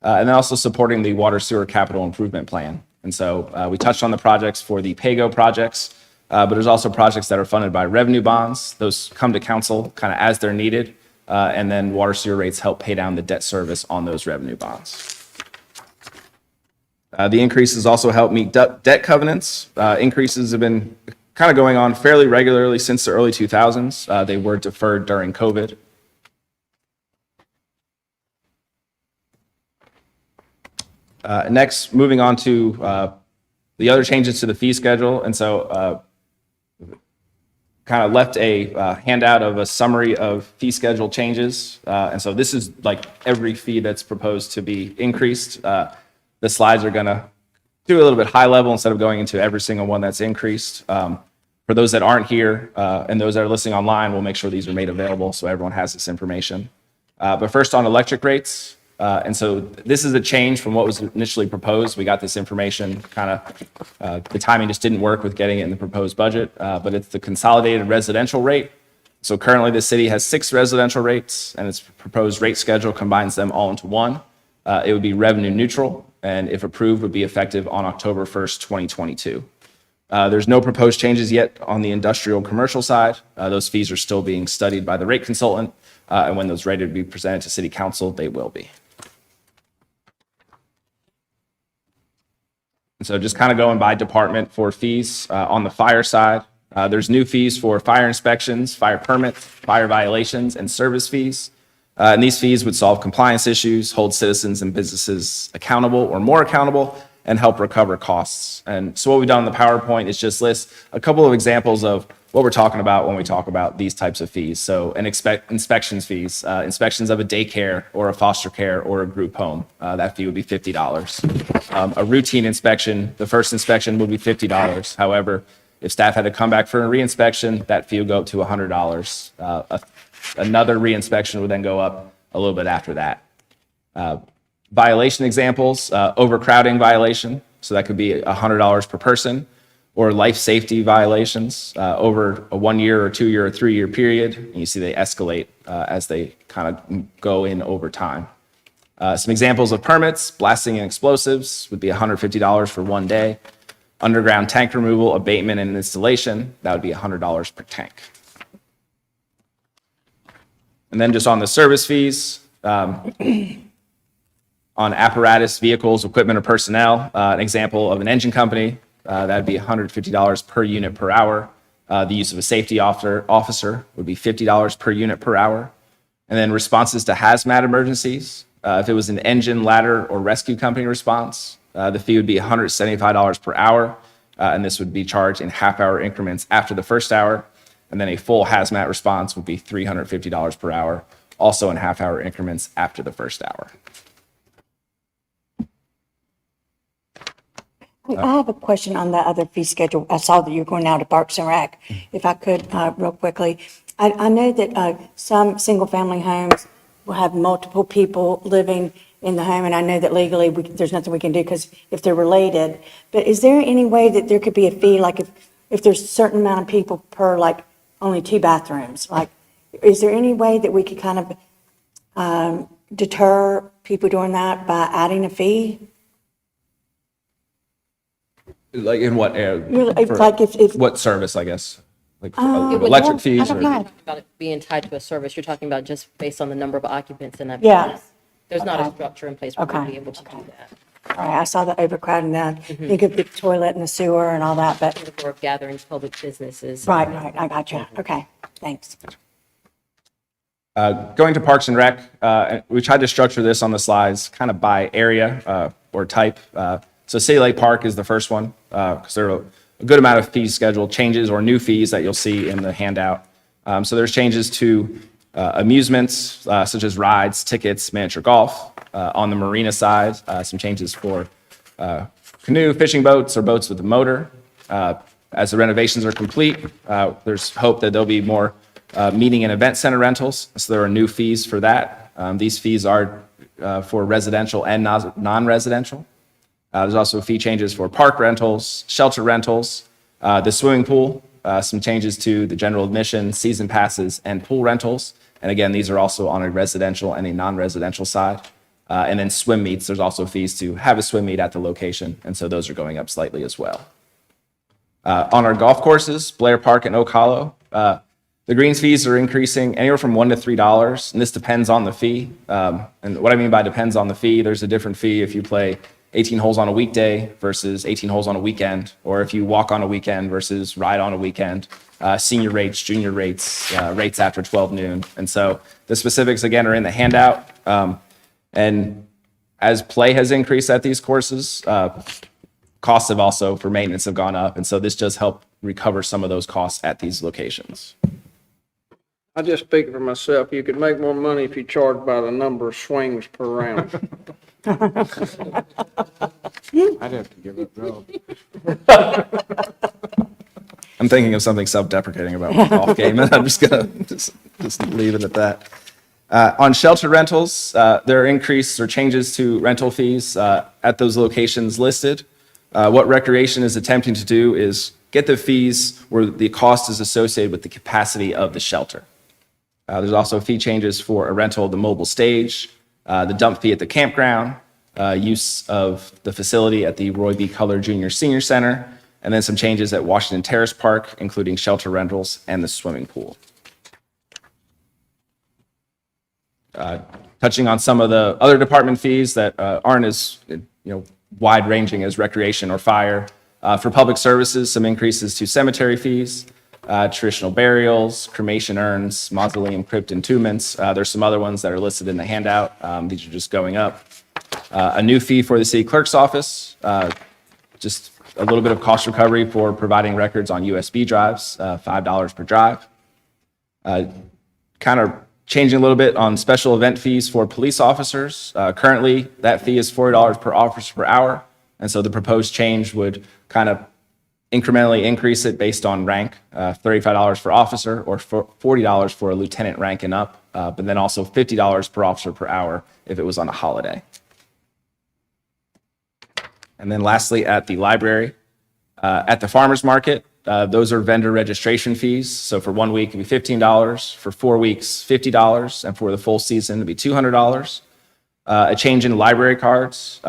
and then also supporting the water sewer capital improvement plan. And so we touched on the projects for the PAYGO projects, but there's also projects that are funded by revenue bonds. Those come to council kind of as they're needed, and then water sewer rates help pay down the debt service on those revenue bonds. The increases also help meet debt covenants. Increases have been kind of going on fairly regularly since the early 2000s. They were deferred during COVID. Next, moving on to the other changes to the fee schedule. And so kind of left a handout of a summary of fee schedule changes. And so this is like every fee that's proposed to be increased. The slides are going to do a little bit high level instead of going into every single one that's increased. For For those that aren't here and those that are listening online, we'll make sure these are made available so everyone has this information. But first on electric rates. And so this is a change from what was initially proposed. We got this information the timing just didn't work with getting it in the proposed budget, but it's the consolidated residential rate. So currently the city has 6 residential rates and its proposed rate schedule combines them all into one. It would be revenue neutral and if approved would be effective on October 1st, 2022. There's no proposed changes yet on the industrial commercial side. Those fees are still being studied by the rate consultant. And when those ready to be presented to city council, they will be. And so just kind of going by department for fees on the fire side, there's new fees for fire inspections, fire permits, fire violations, and service fees. And these fees would solve compliance issues, hold citizens and businesses accountable or more accountable, and help recover costs. And so what we've done in the PowerPoint is just list a couple of examples of what we're talking about when we talk about these types of fees. So inspections fees, inspections of a daycare or a foster care or a group home, that fee would be $50. A routine inspection, the first inspection would be $50. However, if staff had to come back for a reinspection, that fee would go up to $100. Another reinspection would then go up a little bit after that. Violation examples, overcrowding violation. So that could be $100 per person, or life safety violations over a 1 year or 2 year or 3 year period. And you see they escalate as they kind of go in over time. Some examples of permits, blasting and explosives would be $150 for 1 day. Underground tank removal, abatement, and installation, that would be $100 per tank. And then just on the service fees, on apparatus, vehicles, equipment, or personnel, an example of an engine company, that'd be $150 per unit per hour. The use of a safety officer would be $50 per unit per hour. And then responses to hazmat emergencies, if it was an engine, ladder, or rescue company response, the fee would be $175 per hour. And this would be charged in half-hour increments after the first hour. And then a full hazmat response would be $350 per hour, also in half-hour increments after the first hour. I have a question on the other fee schedule. I saw that you're going now to Parks and Rec. If I could, real quickly. I know that some single-family homes will have multiple people living in the home, and I know that legally there's nothing we can do because if they're related. But is there any way that there could be a fee, like if there's a certain amount of people per, like, only 2 bathrooms? Like, is there any way that we could kind of deter people doing that by adding a fee? Like in what area? Like if What service, I guess? Like It would- electric fees? I don't Or, know. About it being tied to a service, you're talking about just based on the number of occupants in a Yeah. place. There's not a Okay. structure in place where we'd Okay. be able to do that. All right, I saw the overcrowding then. Think of the toilet and the sewer and all that, but, For gatherings, public businesses. right, I got you. Okay, thanks. Going to Parks and Rec, we tried to structure this on the slides kind of by area or type. So City Lake Park is the first one because there are a good amount of fee schedule changes or new fees that you'll see in the handout. So there's changes to amusements such as rides, tickets, miniature golf. On the marina side, some changes for canoe, fishing boats, or boats with a motor. As the renovations are complete, there's hope that there'll be more meeting and event center rentals. So there are new fees for that. These fees are for residential and non-residential. There's also fee changes for park rentals, shelter rentals, the swimming pool, some changes to the general admission, season passes, and pool rentals. And again, these are also on a residential and a non-residential side. And then swim meets, there's also fees to have a swim meet at the location. And so those are going up slightly as well. On our golf courses, Blair Park and Oak Hollow, the greens fees are increasing anywhere from $1 to $3. And this depends on the fee. And what I mean by depends on the fee, there's a different fee if you play 18 holes on a weekday versus 18 holes on a weekend, or if you walk on a weekend versus ride on a weekend, senior rates, junior rates, rates after 12 noon. And so the specifics, again, are in the handout. And as play has increased at these courses, costs have also for maintenance have gone up. And so this does help recover some of those costs at these locations. I just speak for myself. You could make more money if you charged by the number of swings per round. I'd have to give up I'm thinking of something self-deprecating about my golf game, and I'm just gonna just leave it at that. On shelter rentals, there are increases or changes to rental fees at those locations listed. What Recreation is attempting to do is get the fees where the cost is associated with the capacity of the shelter. There's also fee changes for a rental of the mobile stage, the dump fee at the campground, use of the facility at the Roy B. Culler Junior Senior Center, and then some changes at Washington Terrace Park, including shelter rentals and the swimming pool. Touching on some of the other department fees that aren't as wide-ranging as recreation or fire. For public services, some increases to cemetery fees, traditional burials, cremation urns, mausoleum crypt entombments. There's some other ones that are listed in the handout. These are just going up. A new fee for the city clerk's office, just a little bit of cost recovery for providing records on USB drives, $5 per drive. Kind of changing a little bit on special event fees for police officers. Currently, that fee is $40 per officer per hour. And so the proposed change would kind of incrementally increase it based on rank, $35 for officer or $40 for a lieutenant rank and up, but then also $50 per officer per hour if it was on a holiday. And then lastly, at the library, at the farmer's market, those are vendor registration fees. So for 1 week, it'd be $15, for 4 weeks, $50, and for the full season, it'd be $200. A change in library cards.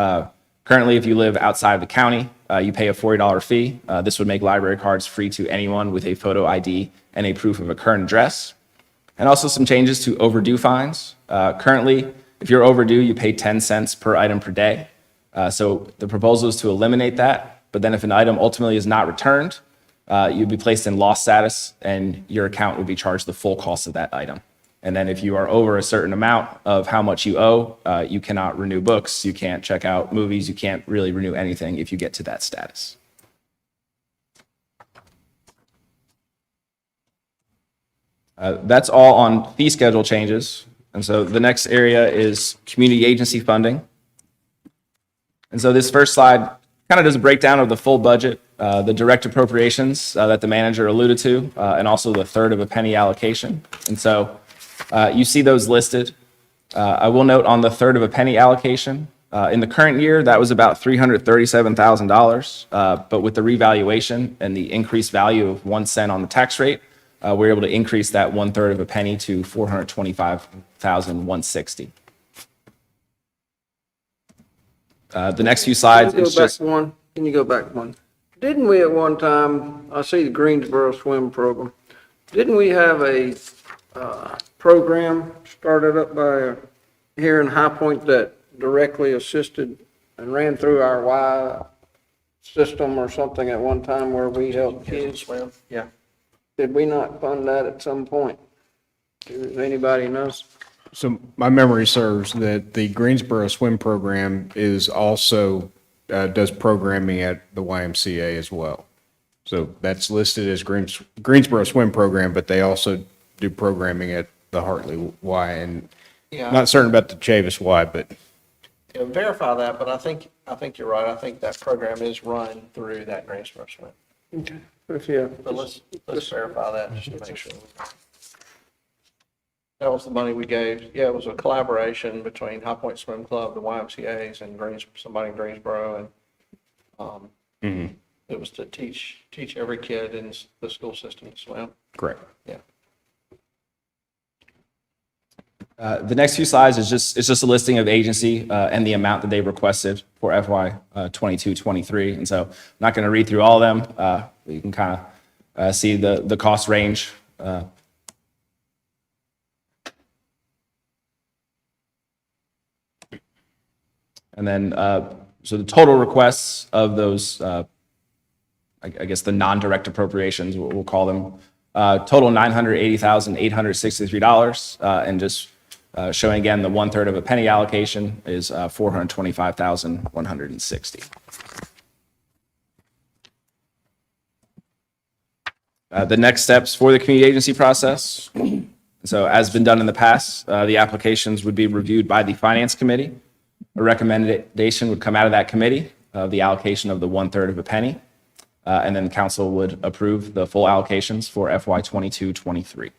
Currently, if you live outside of the county, you pay a $40 fee. This would make library cards free to anyone with a photo ID and a proof of a current address. And also some changes to overdue fines. Currently, if you're overdue, you pay 10 cents per item per day. So the proposal is to eliminate that. But then if an item ultimately is not returned, you'd be placed in loss status and your account would be charged the full cost of that item. And then if you are over a certain amount of how much you owe, you cannot renew books, you can't check out movies, you can't really renew anything if you get to that status. That's all on fee schedule changes. And so the next area is community agency funding. And so this first slide kind of does a breakdown of the full budget, the direct appropriations that the manager alluded to, and also the third of a penny allocation. And so you see those listed. I will note on the third of a penny allocation, in the current year, that was about $337,000. But with the revaluation and the increased value of 1 cent on the tax rate, we're able to increase that 1/3 of a penny to $425,160. The next few slides, it's just. Can you go back one? Didn't we at one time, I see the Greensboro swim program, didn't we have a program started up by here in High Point that directly assisted and ran through our Y system or something at one time where we helped kids swim? Yeah. Did we not fund that at some point? Does anybody know? So my memory serves that the Greensboro Swim Program is also, does programming at the YMCA as well. So that's listed as Greensboro Swim Program, but they also do programming at the Hartley Y, and not certain about the Chavis Y, but. Yeah, verify that, but I think you're right. I think that program is run through that Greensboro Swim. Okay. Yeah. But let's verify that just to make sure. That was the money we gave. Yeah, it was a collaboration between High Point Swim Club, the YMCA's, and somebody in Greensboro, and it was to teach every kid in the school system to swim. Correct. Yeah. The next few slides is just a listing of agency and the amount that they requested for FY 22-23. And so I'm not going to read through all of them. You can kind of see the cost range. And then, so the total requests of those, I guess the non-direct appropriations, we'll call them, total $980,863, and just showing again the 1/3 of a penny allocation is $425,160. The next steps for the community agency process. So as been done in the past, the applications would be reviewed by the finance committee. A recommendation would come out of that committee of the allocation of the 1/3 of a penny. and then council would approve the full allocations for FY 22-23.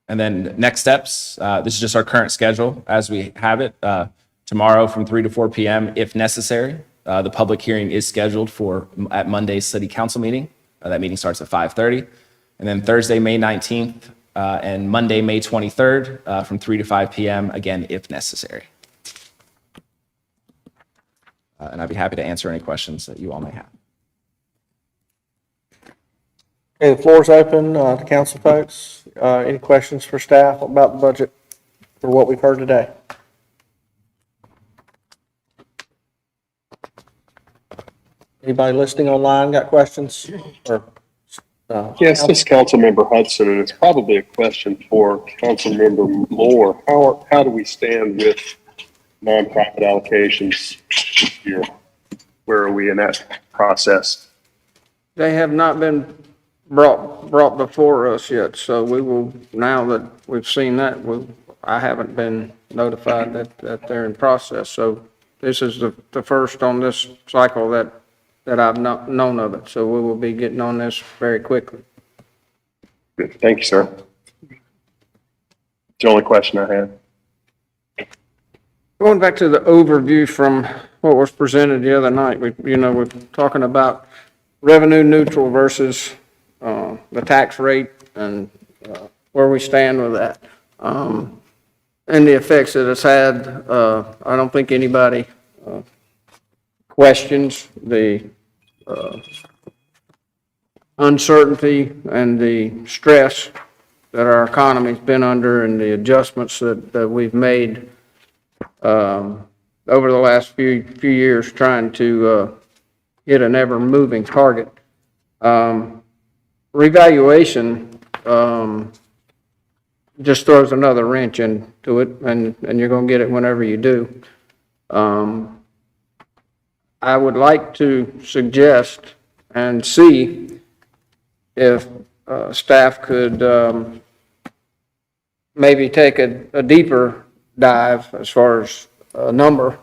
And then next steps, this is just our current schedule as we have it. Tomorrow from 3 to 4 p.m. if necessary. The public hearing is scheduled at Monday's city council meeting. That meeting starts at 5:30. And then Thursday, May 19th, and Monday, May 23rd, from 3 to 5 p.m., again, if necessary. And I'd be happy to answer any questions that you all may have. Okay, the floor is open to council folks. Any questions for staff about the budget for what we've heard today? Anybody listening online got questions? Or, Yes, this is Councilmember Hudson, and it's probably a question for Councilmember Moore. How do we stand with nonprofit allocations this year? Where are we in that process? They have not been brought before us yet, so we will, now that we've seen that, I haven't been notified that they're in process, so this is the first on this cycle that I've not known of it, so we will be getting on this very quickly. Good. Thank you, sir. It's the only question I had. Going back to the overview from what was presented the other night, we're talking about revenue neutral versus the tax rate and where we stand with that. And the effects that it's had, I don't think anybody questions the uncertainty and the stress that our economy's been under and the adjustments that we've made over the last few years trying to hit an ever-moving target. Revaluation just throws another wrench into it, and you're going to get it whenever you do. I would like to suggest and see if staff could maybe take a deeper dive as far as a number,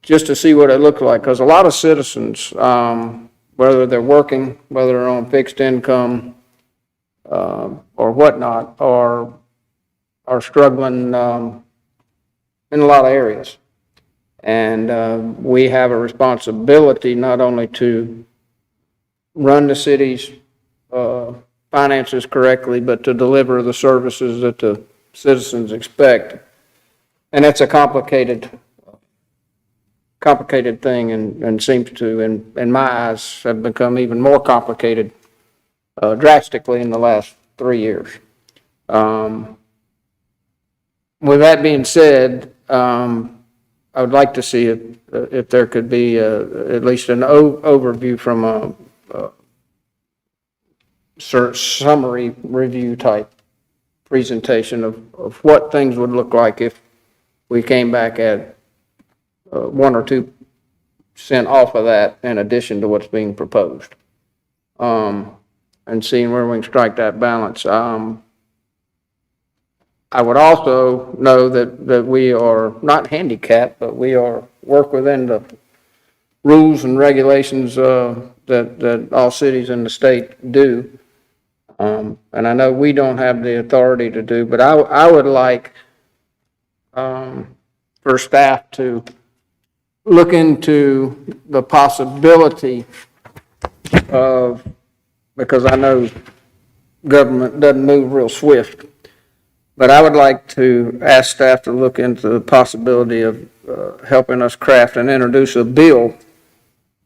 just to see what it looked like. Because a lot of citizens, whether they're working, whether they're on fixed income or whatnot, are struggling in a lot of areas. And we have a responsibility not only to run the city's finances correctly, but to deliver the services that the citizens expect. And that's a complicated thing and seems to, in my eyes, have become even more complicated drastically in the last 3 years. With that being said, I would like to see if there could be at least an overview from a summary review type presentation of what things would look like if we came back at 1 or 2% off of that in addition to what's being proposed, and seeing where we can strike that balance. I would also know that we are not handicapped, but we work within the rules and regulations that all cities in the state do. And I know we don't have the authority to do, but I would like for staff to look into the possibility of, because I know government doesn't move real swift, but I would like to ask staff to look into the possibility of helping us craft and introduce a bill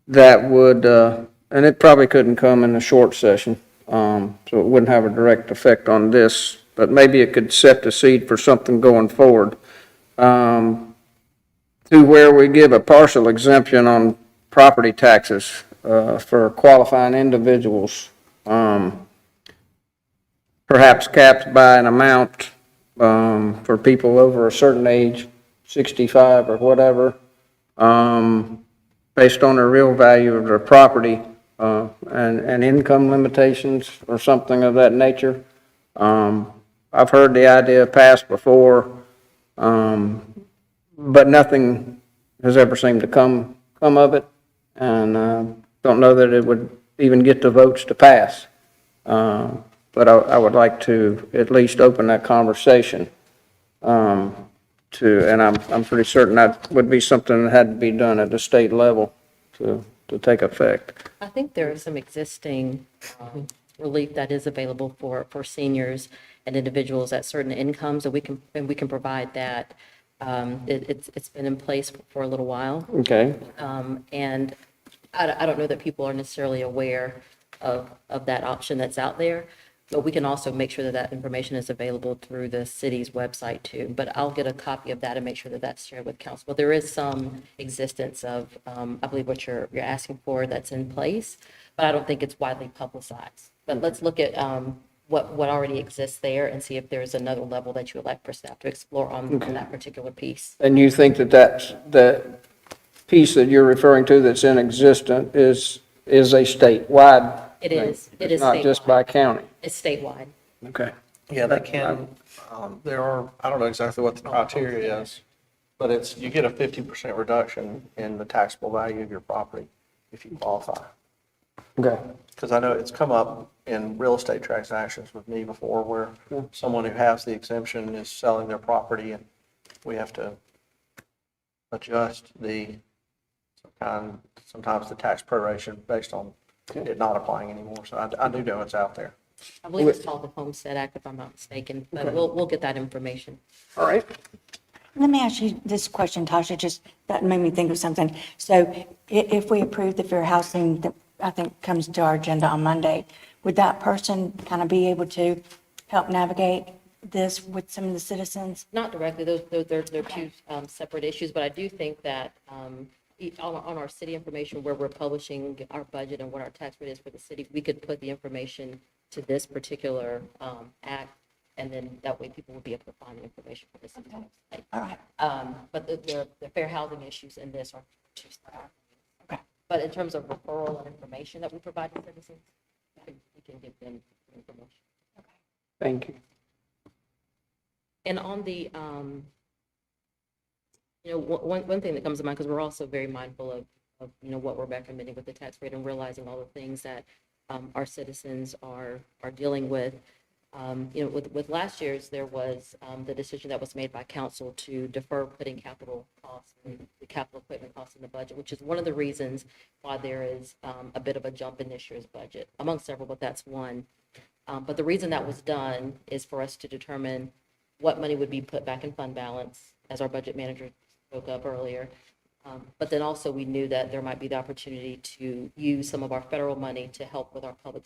that would, and it probably couldn't come in a short session, so it wouldn't have a direct effect on this, but maybe it could set the seed for something going forward, to where we give a partial exemption on property taxes for qualifying individuals, perhaps capped by an amount for people over a certain age, 65 or whatever, based on the real value of their property, and income limitations or something of that nature. I've heard the idea passed before, but nothing has ever seemed to come of it. And don't know that it would even get the votes to pass. But I would like to at least open that conversation and I'm pretty certain that would be something that had to be done at the state level to take effect. I think there is some existing relief that is available for seniors and individuals at certain incomes, and we can provide that. It's been in place for a little while. Okay. And I don't know that people are necessarily aware of that option that's out there, but we can also make sure that that information is available through the city's website too. But I'll get a copy of that and make sure that that's shared with council. But there is some existence of, I believe what you're asking for that's in place, but I don't think it's widely publicized. But let's look at what already exists there and see if there's another level that you would like for staff to explore on that particular piece. And you think that piece that you're referring to that's in existence is a statewide? It is. It is It's not just by statewide. county? It's statewide. Okay. Yeah, they can, there are, I don't know exactly what the criteria is, but it's, you get a 50% reduction in the taxable value of your property if you qualify. Okay. Because I know it's come up in real estate transactions with me before where someone who has the exemption is selling their property and we have to adjust sometimes the tax proration based on it not applying anymore. So I do know it's out there. I believe it's called the Homestead Act, if I'm not mistaken, but we'll get that information. All right. Let me ask you this question, Tasha, just that made me think of something. So if we approve the fair housing that I think comes to our agenda on Monday, would that person kind of be able to help navigate this with some of the citizens? Not directly, they're two separate issues, but I do think that on our city information where we're publishing our budget and what our tax rate is for the city, we could put the information to this particular act, and then that way people will be able to find the information for the city website. All right. But the fair housing issues in this are two separate. Okay. But in terms of referral and information that we provide to citizens, we can give them information. Thank you. And on the, one thing that comes to mind, because we're also very mindful of what we're recommending with the tax rate and realizing all the things that our citizens are dealing with. With last year's, there was the decision that was made by council to defer putting capital costs and the capital equipment costs in the budget, which is one of the reasons why there is a bit of a jump in this year's budget, among several, but that's one. But the reason that was done is for us to determine what money would be put back in fund balance, as our budget manager spoke of earlier. But then also we knew that there might be the opportunity to use some of our federal money to help with our public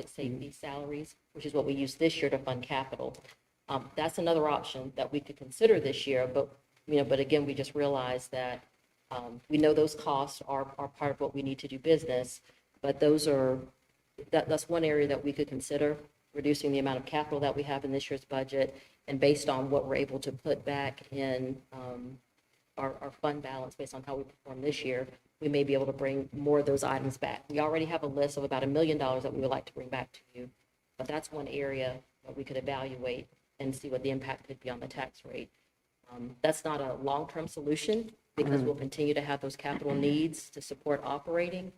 safety salaries, which is what we use this year to fund capital. That's another option that we could consider this year, but again, we just realized that we know those costs are part of what we need to do business, but that's one area that we could consider, reducing the amount of capital that we have in this year's budget, and based on what we're able to put back in our fund balance based on how we perform this year, we may be able to bring more of those items back. We already have a list of about $1 million that we would like to bring back to you, but that's one area that we could evaluate and see what the impact could be on the tax rate. That's not a long-term solution because we'll continue to have those capital needs to support operating.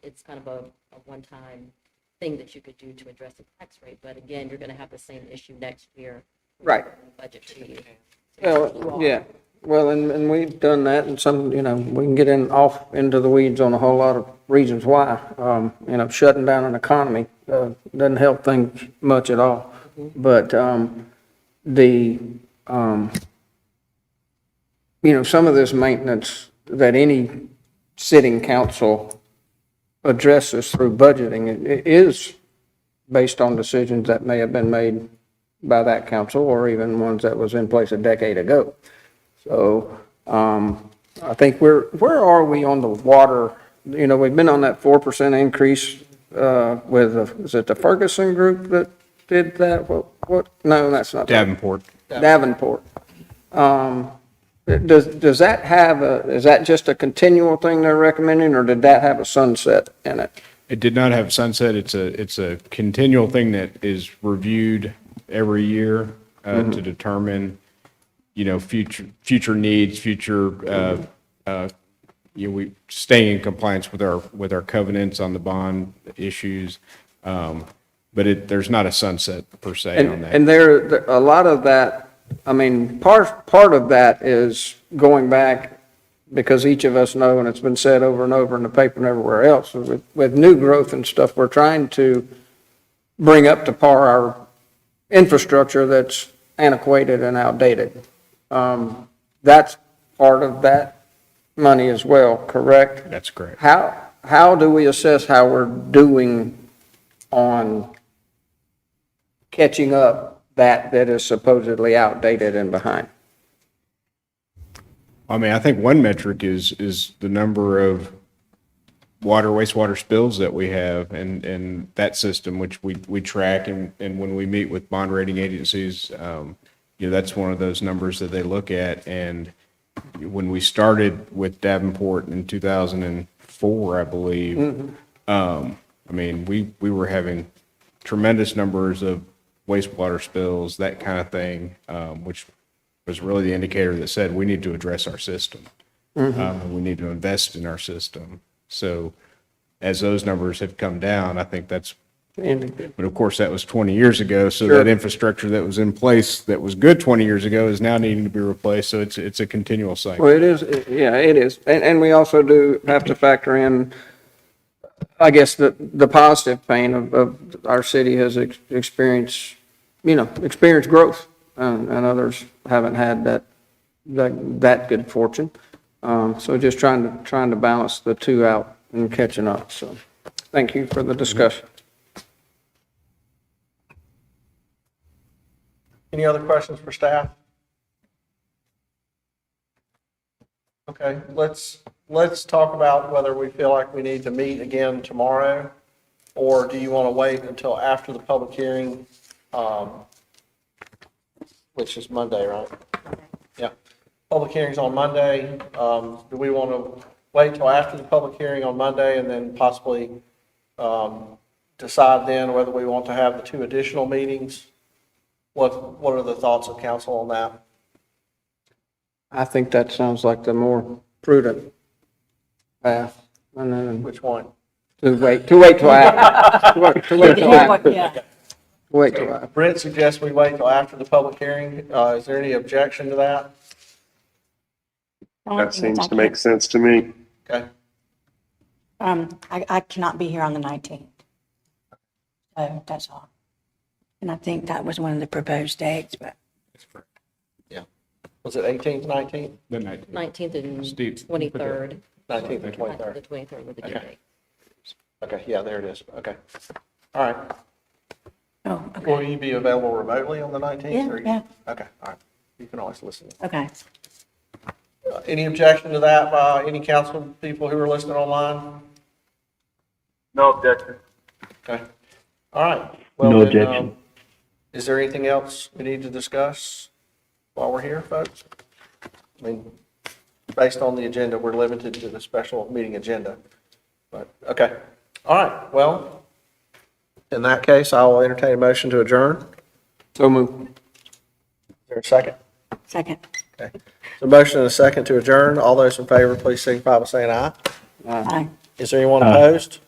It's kind of a one-time thing that you could do to address the tax rate, but again, you're going to have the same issue next year. Right. Budget to you. Well, yeah. Well, and we've done that, and some, we can get off into the weeds on a whole lot of reasons why. Shutting down an economy doesn't help things much at all. But some of this maintenance that any sitting council addresses through budgeting it is based on decisions that may have been made by that council or even ones that was in place a decade ago. So I think where are we on the water? We've been on that 4% increase is it the Ferguson group that did that? What? No, that's not Davenport. Davenport. Does that have is that just a continual thing they're recommending, or did that have a sunset in it? It did not have sunset. It's a continual thing that is reviewed every year to determine future needs, we stay in compliance with our covenants on the bond issues. But there's not a sunset per se on that. And there, a lot of that, I mean, part of that is going back, because each of us know, and it's been said over and over in the paper and everywhere else, with new growth and stuff, we're trying to bring up to par our infrastructure that's antiquated and outdated. That's part of that money as well, correct? That's correct. How do we assess how we're doing on catching up that is supposedly outdated and behind? I mean, I think one metric is the number of wastewater spills that we have and that system, which we track, and when we meet with bond rating agencies, that's one of those numbers that they look at. And when we started with Davenport in 2004, I believe, I mean, we were having tremendous numbers of wastewater spills, that kind of thing, which was really the indicator that said we need to address our system. We need to invest in our system. So as those numbers have come down, I think that's, but of course that was 20 years ago. So that infrastructure that was in place that was good 20 years ago is now needing to be replaced. So it's a continual cycle. Well, it is, yeah, it is. And we also do have to factor in, I guess, the positive pain of our city has experienced growth, and others haven't had that good fortune. So just trying to balance the two out and catching up. So thank you for the discussion. Any other questions for staff? Okay, let's talk about whether we feel like we need to meet again tomorrow, or do you want to wait until after the public hearing, which is Monday, right? Yeah. Public hearing's on Monday. Do we want to wait till after the public hearing on Monday and then possibly decide then whether we want to have the 2 additional meetings? What are the thoughts of council on that? I think that sounds like the more prudent path. And then Which one? to wait till after. To wait till after. Yeah. Wait till after. Brent suggests we wait till after the public hearing. Is there any objection to that? That seems to make sense to me. Okay. I cannot be here on the 19th. So that's all. And I think that was one of the proposed dates, but. That's correct. Yeah. Was it 18th, 19th? The night. 19th and Steve, 23rd. 19th and 19th 23rd. and 23rd were the due Okay. dates. Okay, yeah, there it is. Okay. All right. Oh, Will okay. you be available remotely on the 19th? Yeah, or you- yeah. Okay, all right. You can always listen. Okay. Any objection to that by any council people who are listening online? No objection. Okay. All right. Well, No then, objection. Is there anything else we need to discuss while we're here, folks? I mean, based on the agenda, we're limited to the special meeting agenda. But, okay. All right. Well, in that case, I will entertain a motion to adjourn. So move. Is there a second? Second. Okay. So motion and a second to adjourn. All those in favor, please signify by saying aye. Aye. Is there anyone opposed?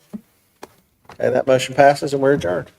Okay, that motion passes and we're adjourned.